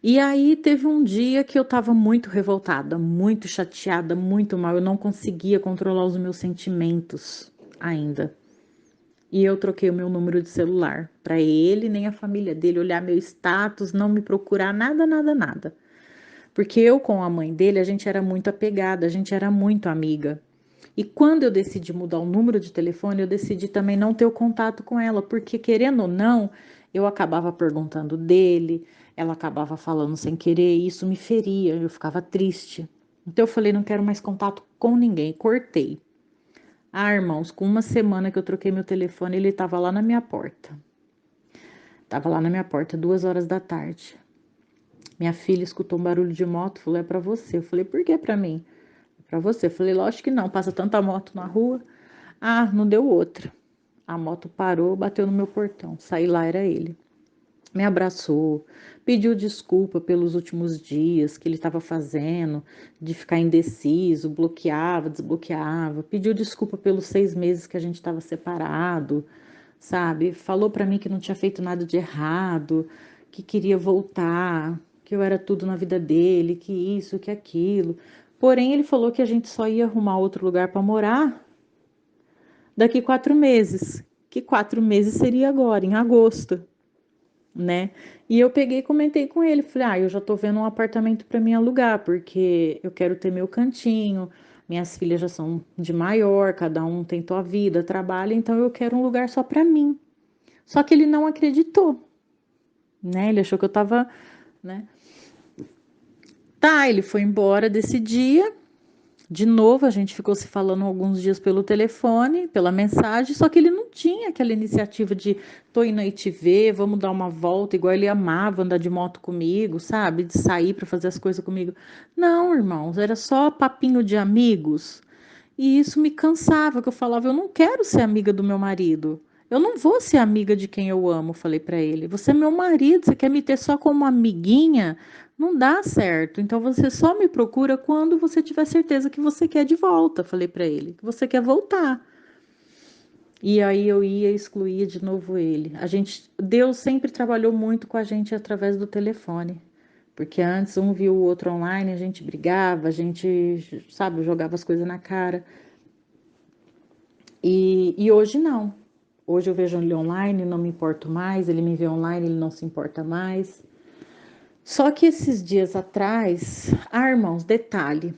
E aí teve um dia que eu estava muito revoltada, muito chateada, muito mal, eu não conseguia controlar os meus sentimentos ainda. E eu troquei o meu número de celular para ele, nem a família dele olhar meu status, não me procurar nada, nada, nada. Porque eu com a mãe dele, a gente era muito apegada, a gente era muito amiga. E quando eu decidi mudar o número de telefone, eu decidi também não ter o contato com ela, porque querendo ou não, eu acabava perguntando dele, ela acabava falando sem querer, e isso me feria, eu ficava triste. Então eu falei, não quero mais contato com ninguém, cortei. Ah, irmãos, com uma semana que eu troquei meu telefone, ele estava lá na minha porta. Tava lá na minha porta, 2 horas da tarde. Minha filha escutou um barulho de moto, falou, é pra você. Eu falei, por que pra mim? É pra você. Eu falei, lógico que não, passa tanta moto na rua. Ah, não deu outra. A moto parou, bateu no meu portão. Saí lá, era ele. Me abraçou, pediu desculpa pelos últimos dias que ele estava fazendo, de ficar indeciso, bloqueava, desbloqueava, pediu desculpa pelos 6 meses que a gente estava separado, sabe? Falou para mim que não tinha feito nada de errado, que queria voltar, que eu era tudo na vida dele, que isso, que aquilo. Porém, ele falou que a gente só ia arrumar outro lugar para morar daqui 4 meses, que 4 meses seria agora, em agosto, né? E eu peguei e comentei com ele, falei, eu já tô vendo um apartamento para mim alugar, porque eu quero ter meu cantinho, minhas filhas já são de maior, cada um tem tua vida, trabalha, então eu quero um lugar só para mim. Só que ele não acreditou, né? Ele achou que eu tava, né? Tá, ele foi embora desse dia. De novo, a gente ficou se falando alguns dias pelo telefone, pela mensagem, só que ele não tinha aquela iniciativa de tô indo aí te ver, vamos dar uma volta, igual ele amava andar de moto comigo, sabe? De sair para fazer as coisas comigo. Não, irmãos, era só papinho de amigos. E isso me cansava, que eu falava, eu não quero ser amiga do meu marido. Eu não vou ser amiga de quem eu amo, falei para ele. Você é meu marido, você quer me ter só como amiguinha? Não dá certo. Então você só me procura quando você tiver certeza que você quer de volta, falei para ele, que você quer voltar. E aí eu ia excluir de novo ele. Deus sempre trabalhou muito com a gente através do telefone. Porque antes um viu o outro online, a gente brigava, a gente, sabe, jogava as coisas na cara. E hoje não. Hoje eu vejo ele online, não me importo mais, ele me vê online, ele não se importa mais. Só que esses dias atrás, irmãos, detalhe,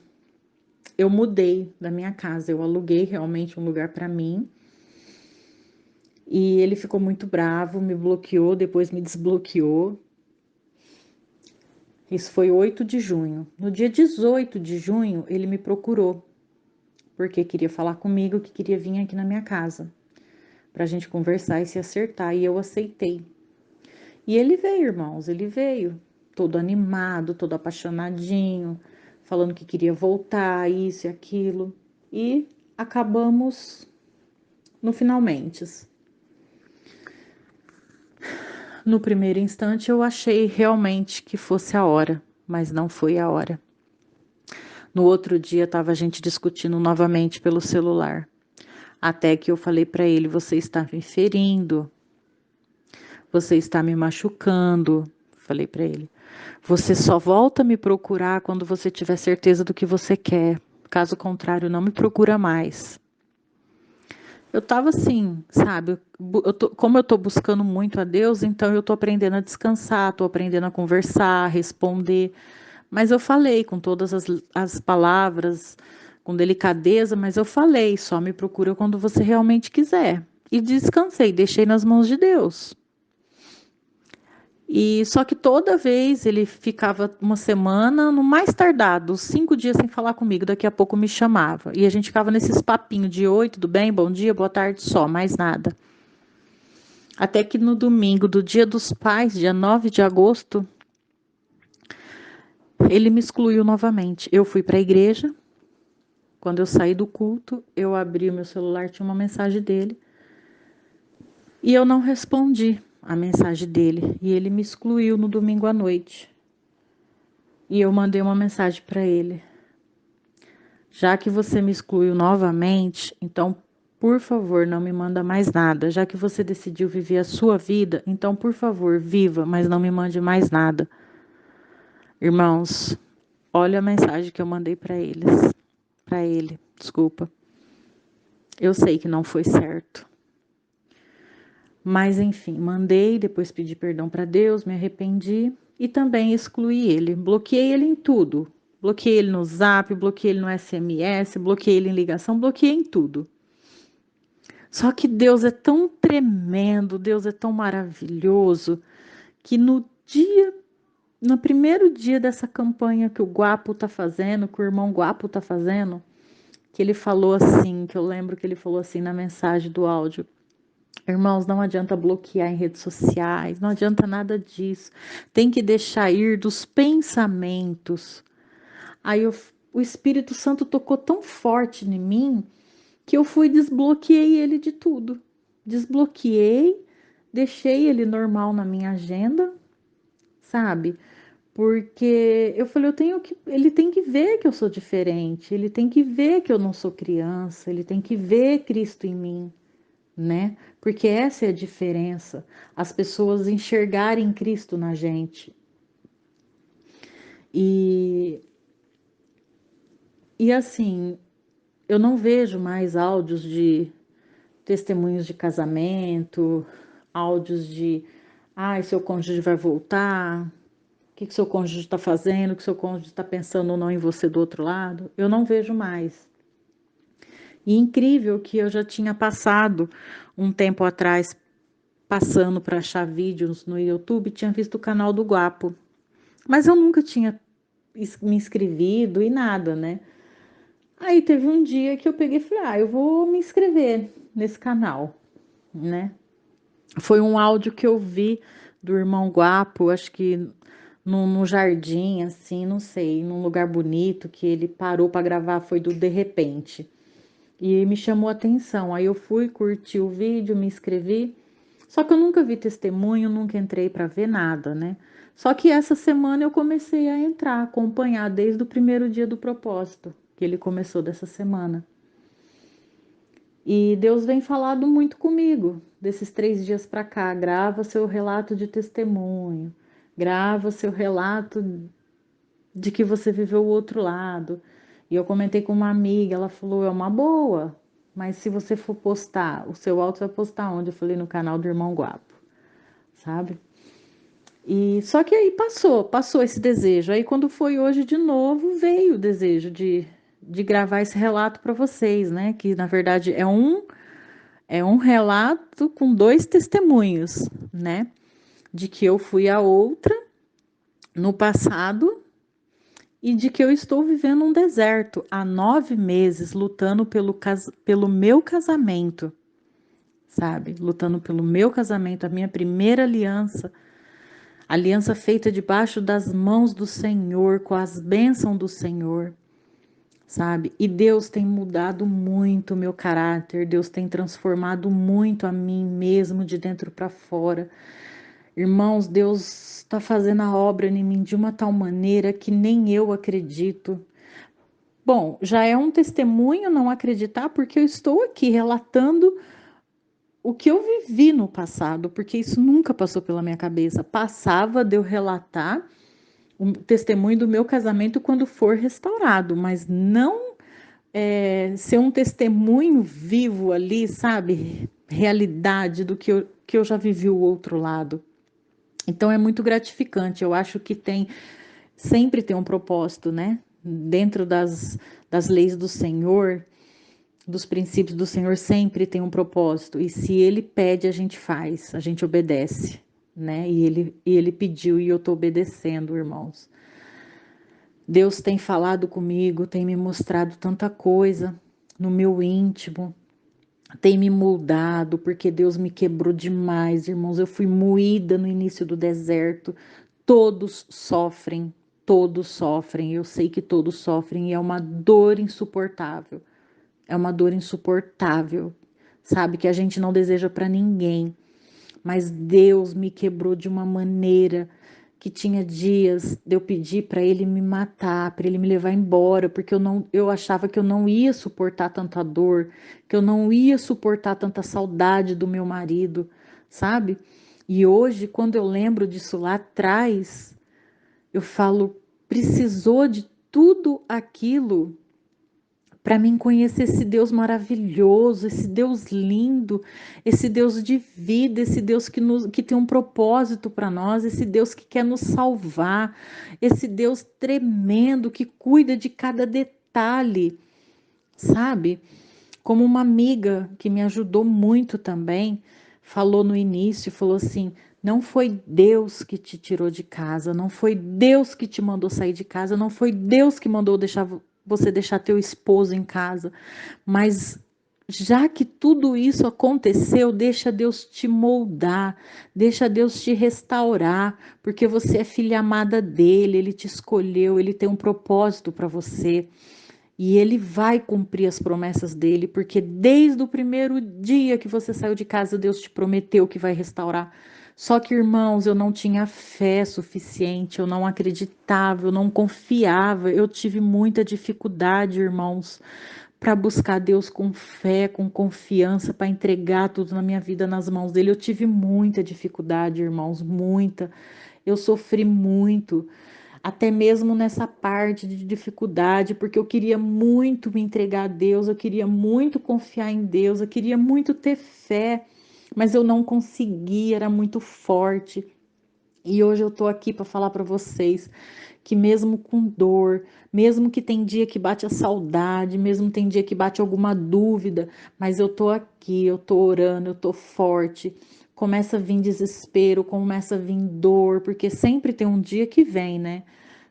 eu mudei da minha casa, eu aluguei realmente um lugar para mim. E ele ficou muito bravo, me bloqueou, depois me desbloqueou. Isso foi 8 de junho. No dia 18 de junho, ele me procurou, porque queria falar comigo, que queria vir aqui na minha casa, pra gente conversar e se acertar, e eu aceitei. E ele veio, irmãos, ele veio, todo animado, todo apaixonadinho, falando que queria voltar, isso e aquilo. E acabamos no finalmente. No primeiro instante, eu achei realmente que fosse a hora, mas não foi a hora. No outro dia, estava a gente discutindo novamente pelo celular. Até que eu falei para ele: você está me ferindo, você está me machucando. Falei para ele: você só volta a me procurar quando você tiver certeza do que você quer. Caso contrário, não me procura mais. Eu tava assim, sabe? Como eu tô buscando muito a Deus, então eu tô aprendendo a descansar, tô aprendendo a conversar, a responder. Mas eu falei com todas as palavras, com delicadeza, mas eu falei, só me procura quando você realmente quiser. E descansei, deixei nas mãos de Deus. E só que toda vez ele ficava uma semana, no mais tardado, 5 dias sem falar comigo, daqui a pouco me chamava. E a gente ficava nesses papinhos de oi, tudo bem, bom dia, boa tarde, só, mais nada. Até que no domingo do Dia dos Pais, dia 9 de agosto, ele me excluiu novamente. Eu fui para a igreja. Quando eu saí do culto, eu abri o meu celular, tinha uma mensagem dele. E eu não respondi a mensagem dele. E ele me excluiu no domingo à noite. E eu mandei uma mensagem para ele. Já que você me excluiu novamente, então, por favor, não me manda mais nada. Já que você decidiu viver a sua vida, então, por favor, viva, mas não me mande mais nada. Irmãos, olha a mensagem que eu mandei para eles. Para ele, desculpa. Eu sei que não foi certo. Mas, enfim, mandei, depois pedi perdão para Deus, me arrependi e também excluí ele. Bloqueei ele em tudo. Bloqueei ele no Zap, bloqueei ele no SMS, bloqueei ele em ligação, bloqueei em tudo. Só que Deus é tão tremendo, Deus é tão maravilhoso, que no primeiro dia dessa campanha que o Guapo tá fazendo, que o irmão Guapo tá fazendo, que ele falou assim, que eu lembro que ele falou assim na mensagem do áudio: irmãos, não adianta bloquear em redes sociais, não adianta nada disso. Tem que deixar ir dos pensamentos. O Espírito Santo tocou tão forte em mim que eu fui e desbloqueei ele de tudo. Desbloqueei, deixei ele normal na minha agenda, sabe? Porque eu falei, ele tem que ver que eu sou diferente, ele tem que ver que eu não sou criança, ele tem que ver Cristo em mim, né? Porque essa é a diferença, as pessoas enxergarem Cristo na gente. E, e assim, eu não vejo mais áudios de testemunhos de casamento, áudios de, ai, seu cônjuge vai voltar, o que seu cônjuge está fazendo, o que seu cônjuge está pensando ou não em você do outro lado. Eu não vejo mais. E incrível que eu já tinha passado um tempo atrás, passando para achar vídeos no YouTube, tinha visto o canal do Guapo. Mas eu nunca tinha me inscrevido e nada, né? Aí teve um dia que eu peguei e falei, eu vou me inscrever nesse canal, né? Foi um áudio que eu vi do irmão Guapo, acho que no jardim, assim, não sei, num lugar bonito, que ele parou para gravar, foi do De Repente. E me chamou a atenção. Aí eu fui, curti o vídeo, me inscrevi. Só que eu nunca vi testemunho, nunca entrei para ver nada, né? Só que essa semana eu comecei a entrar, acompanhar desde o primeiro dia do propósito, que ele começou dessa semana. E Deus vem falado muito comigo desses 3 dias para cá. Grava seu relato de testemunho, grava seu relato de que você viveu o outro lado. E eu comentei com uma amiga, ela falou, é uma boa, mas se você for postar, o seu áudio vai postar onde? Eu falei, no canal do Irmão Guapo, sabe? E só que aí passou esse desejo. Aí quando foi hoje de novo, veio o desejo de gravar esse relato para vocês, né? Que na verdade é um relato com 2 testemunhos, né? De que eu fui a outra no passado e de que eu estou vivendo um deserto há 9 meses, lutando pelo meu casamento, sabe? Lutando pelo meu casamento, a minha primeira aliança feita debaixo das mãos do Senhor, com as bênçãos do Senhor, sabe? E Deus tem mudado muito o meu caráter, Deus tem transformado muito a mim mesmo de dentro para fora. Irmãos, Deus está fazendo a obra em mim de uma tal maneira que nem eu acredito. Bom, já é um testemunho não acreditar, porque eu estou aqui relatando o que eu vivi no passado, porque isso nunca passou pela minha cabeça. Passava de eu relatar o testemunho do meu casamento quando for restaurado, mas não ser um testemunho vivo ali, sabe? Realidade do que eu já vivi o outro lado. Então é muito gratificante. Eu acho que sempre tem um propósito, né? Dentro das leis do Senhor, dos princípios do Senhor, sempre tem um propósito. E se Ele pede, a gente faz, a gente obedece, né? E ele pediu e eu estou obedecendo, irmãos. Deus tem falado comigo, tem me mostrado tanta coisa no meu íntimo, tem me moldado, porque Deus me quebrou demais, irmãos. Eu fui moída no início do deserto. Todos sofrem, todos sofrem. Eu sei que todos sofrem e é uma dor insuportável. É uma dor insuportável, sabe? Que a gente não deseja para ninguém. Mas Deus me quebrou de uma maneira que tinha dias de eu pedir para ele me matar, para ele me levar embora, porque eu achava que eu não ia suportar tanta dor, que eu não ia suportar tanta saudade do meu marido, sabe? E hoje, quando eu lembro disso lá atrás, eu falo, precisou de tudo aquilo para mim conhecer esse Deus maravilhoso, esse Deus lindo, esse Deus de vida, esse Deus que tem um propósito para nós, esse Deus que quer nos salvar, esse Deus tremendo que cuida de cada detalhe, sabe? Como uma amiga que me ajudou muito também, falou no início, falou assim: não foi Deus que te tirou de casa, não foi Deus que te mandou sair de casa, não foi Deus que mandou você deixar teu esposo em casa, mas já que tudo isso aconteceu, deixa Deus te moldar, deixa Deus te restaurar, porque você é filha amada dele, ele te escolheu, ele tem um propósito para você. E ele vai cumprir as promessas dele, porque desde o primeiro dia que você saiu de casa, Deus te prometeu que vai restaurar. Só que, irmãos, eu não tinha fé suficiente, eu não acreditava, eu não confiava, eu tive muita dificuldade, irmãos, para buscar Deus com fé, com confiança, para entregar tudo na minha vida nas mãos dele. Eu tive muita dificuldade, irmãos, muita. Eu sofri muito até mesmo nessa parte de dificuldade, porque eu queria muito me entregar a Deus, eu queria muito confiar em Deus, eu queria muito ter fé, mas eu não conseguia, era muito forte. E hoje eu tô aqui para falar para vocês que mesmo com dor, mesmo que tem dia que bate a saudade, mesmo tem dia que bate alguma dúvida, mas eu tô aqui, eu tô orando, eu tô forte. Começa a vir desespero, começa a vir dor, porque sempre tem um dia que vem, né?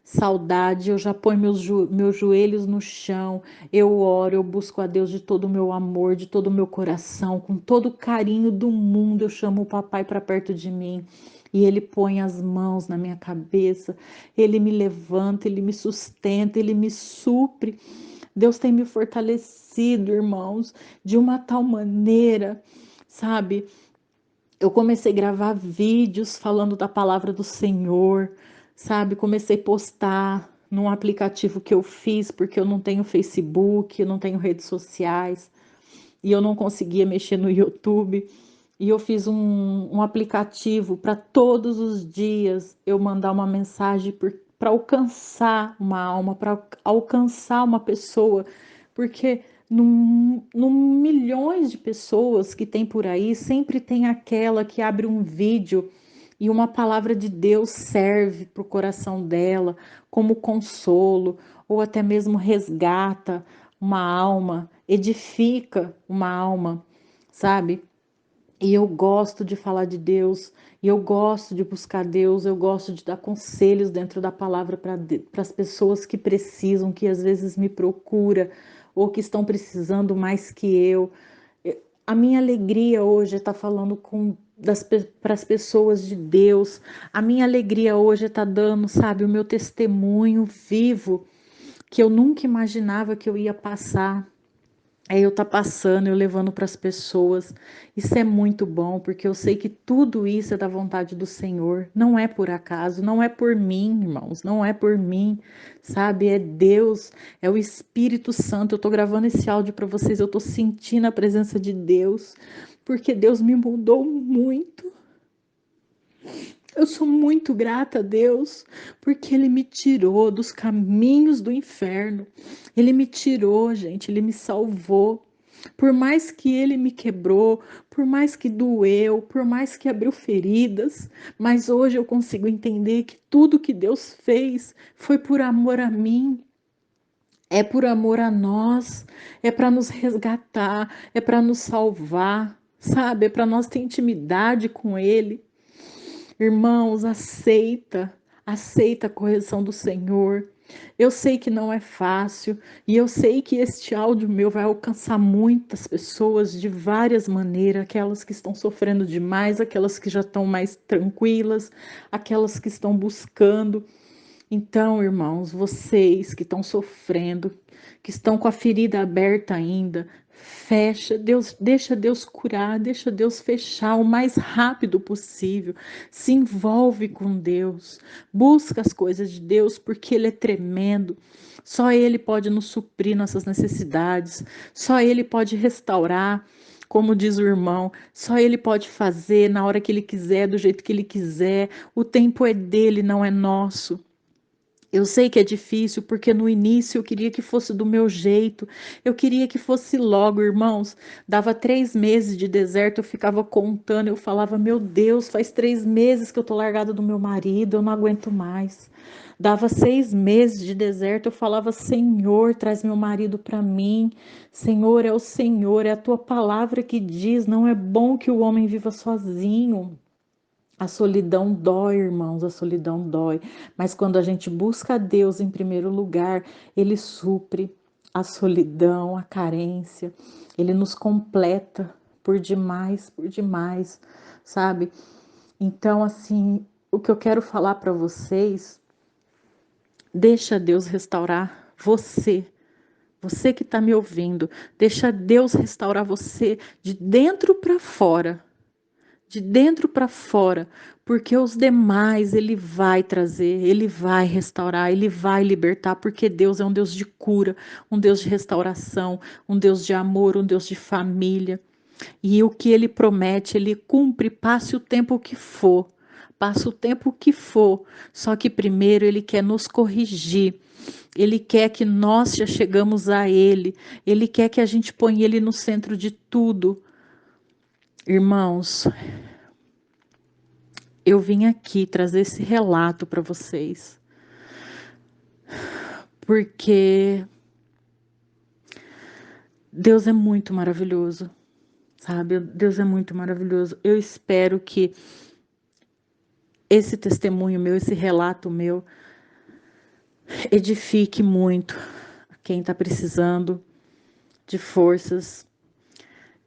Saudade, eu já ponho meus joelhos no chão, eu oro, eu busco a Deus de todo o meu amor, de todo o meu coração, com todo o carinho do mundo, eu chamo o papai para perto de mim. E ele põe as mãos na minha cabeça, ele me levanta, ele me sustenta, ele me supre. Deus tem me fortalecido, irmãos, de uma tal maneira, sabe? Eu comecei a gravar vídeos falando da palavra do Senhor, sabe? Comecei a postar num aplicativo que eu fiz, porque eu não tenho Facebook, eu não tenho redes sociais, e eu não conseguia mexer no YouTube. E eu fiz um aplicativo para todos os dias eu mandar uma mensagem para alcançar uma alma, para alcançar uma pessoa, porque num milhões de pessoas que tem por aí, sempre tem aquela que abre um vídeo e uma palavra de Deus serve para o coração dela como consolo, ou até mesmo resgata uma alma, edifica uma alma, sabe? E eu gosto de falar de Deus, e eu gosto de buscar Deus, eu gosto de dar conselhos dentro da palavra para as pessoas que precisam, que às vezes me procura ou que estão precisando mais que eu. A minha alegria hoje é estar falando para as pessoas de Deus. A minha alegria hoje é estar dando, sabe, o meu testemunho vivo que eu nunca imaginava que eu ia passar. É eu tá passando, eu levando para as pessoas. Isso é muito bom, porque eu sei que tudo isso é da vontade do Senhor. Não é por acaso, não é por mim, irmãos, não é por mim, sabe? É Deus, é o Espírito Santo. Eu tô gravando esse áudio para vocês, eu tô sentindo a presença de Deus, porque Deus me mudou muito. Eu sou muito grata a Deus, porque Ele me tirou dos caminhos do inferno. Ele me tirou, gente, Ele me salvou. Por mais que Ele me quebrou, por mais que doeu, por mais que abriu feridas, mas hoje eu consigo entender que tudo que Deus fez foi por amor a mim. É por amor a nós, é para nos resgatar, é para nos salvar, sabe? É para nós ter intimidade com Ele. Irmãos, aceita a correção do Senhor. Eu sei que não é fácil e eu sei que este áudio meu vai alcançar muitas pessoas de várias maneiras, aquelas que estão sofrendo demais, aquelas que já estão mais tranquilas, aquelas que estão buscando. Então, irmãos, vocês que estão sofrendo, que estão com a ferida aberta ainda, fecha, Deus, deixa Deus curar, deixa Deus fechar o mais rápido possível. Se envolve com Deus, busca as coisas de Deus, porque Ele é tremendo. Só Ele pode nos suprir nossas necessidades, só Ele pode restaurar. Como diz o irmão, só Ele pode fazer na hora que Ele quiser, do jeito que Ele quiser. O tempo é dele, não é nosso. Eu sei que é difícil, porque no início eu queria que fosse do meu jeito, eu queria que fosse logo, irmãos. Dava 3 meses de deserto, eu ficava contando, eu falava, meu Deus, faz 3 meses que eu tô largada do meu marido, eu não aguento mais. Dava 6 meses de deserto, eu falava, Senhor, traz meu marido para mim. Senhor, é o Senhor, é a tua palavra que diz, não é bom que o homem viva sozinho. A solidão dói, irmãos, a solidão dói. Mas quando a gente busca a Deus em primeiro lugar, Ele supre a solidão, a carência. Ele nos completa por demais, sabe? Então, assim, o que eu quero falar para vocês, deixa Deus restaurar você. Você que está me ouvindo, deixa Deus restaurar você de dentro para fora, de dentro para fora, porque os demais ele vai trazer, ele vai restaurar, ele vai libertar, porque Deus é um Deus de cura, um Deus de restauração, um Deus de amor, um Deus de família. E o que ele promete, ele cumpre, passe o tempo que for. Passa o tempo que for, só que primeiro ele quer nos corrigir. Ele quer que nós já chegamos a ele. Ele quer que a gente ponha ele no centro de tudo. Irmãos, eu vim aqui trazer esse relato para vocês, porque Deus é muito maravilhoso, sabe? Deus é muito maravilhoso. Eu espero que esse testemunho meu, esse relato meu, edifique muito quem está precisando de forças,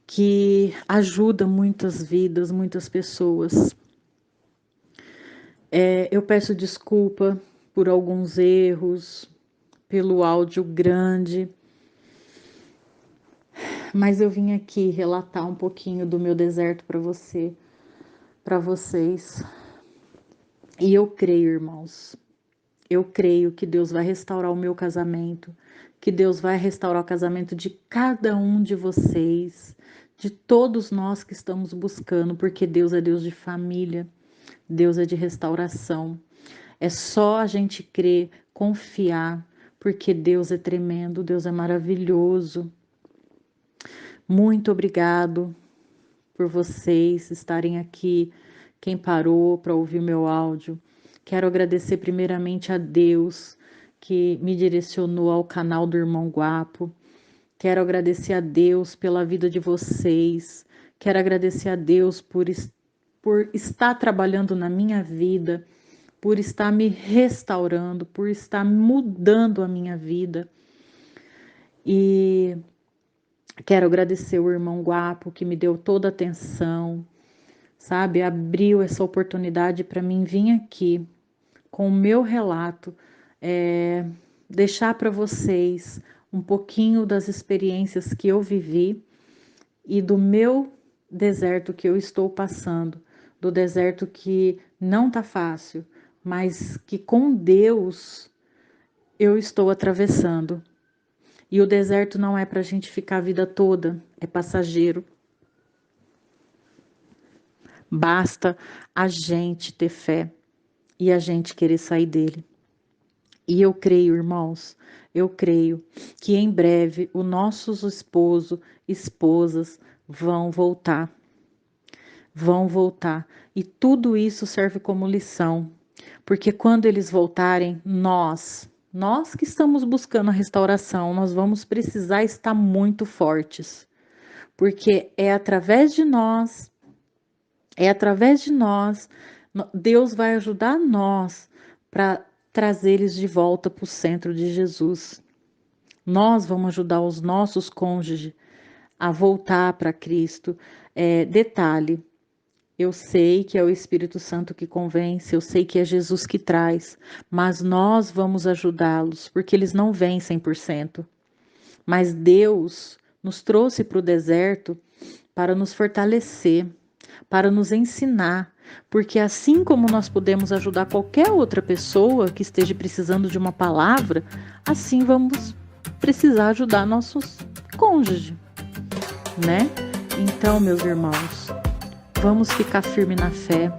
que ajuda muitas vidas, muitas pessoas. Eu peço desculpa por alguns erros, pelo áudio grande, mas eu vim aqui relatar um pouquinho do meu deserto para vocês. E eu creio, irmãos, eu creio que Deus vai restaurar o meu casamento, que Deus vai restaurar o casamento de cada um de vocês, de todos nós que estamos buscando, porque Deus é Deus de família, Deus é de restauração. É só a gente crer, confiar, porque Deus é tremendo, Deus é maravilhoso. Muito obrigado por vocês estarem aqui, quem parou para ouvir meu áudio. Quero agradecer primeiramente a Deus que me direcionou ao canal do Irmão Guapo. Quero agradecer a Deus pela vida de vocês. Quero agradecer a Deus por estar trabalhando na minha vida, por estar me restaurando, por estar mudando a minha vida. E quero agradecer o Irmão Guapo que me deu toda a atenção, sabe? Abriu essa oportunidade para mim vir aqui com o meu relato, deixar para vocês um pouquinho das experiências que eu vivi e do meu deserto que eu estou passando, do deserto que não tá fácil, mas que com Deus eu estou atravessando. E o deserto não é para a gente ficar a vida toda, é passageiro. Basta a gente ter fé e a gente querer sair dele. E eu creio, irmãos, eu creio que em breve os nossos esposas vão voltar. Vão voltar. E tudo isso serve como lição. Porque quando eles voltarem, nós que estamos buscando a restauração, nós vamos precisar estar muito fortes. Porque é através de nós, Deus vai ajudar nós para trazer eles de volta para o centro de Jesus. Nós vamos ajudar os nossos cônjuges a voltar para Cristo. Detalhe, eu sei que é o Espírito Santo que convence, eu sei que é Jesus que traz, mas nós vamos ajudá-los, porque eles não vêm 100%. Mas Deus nos trouxe para o deserto para nos fortalecer, para nos ensinar, porque assim como nós podemos ajudar qualquer outra pessoa que esteja precisando de uma palavra, assim vamos precisar ajudar nossos cônjuges, né? Então, meus irmãos, vamos ficar firme na fé,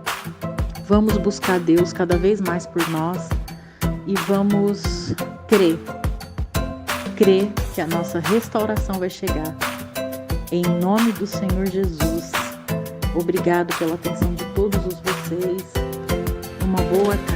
vamos buscar Deus cada vez mais por nós e vamos crer que a nossa restauração vai chegar. Em nome do Senhor Jesus. Obrigado pela atenção de todos vocês. Uma boa tarde.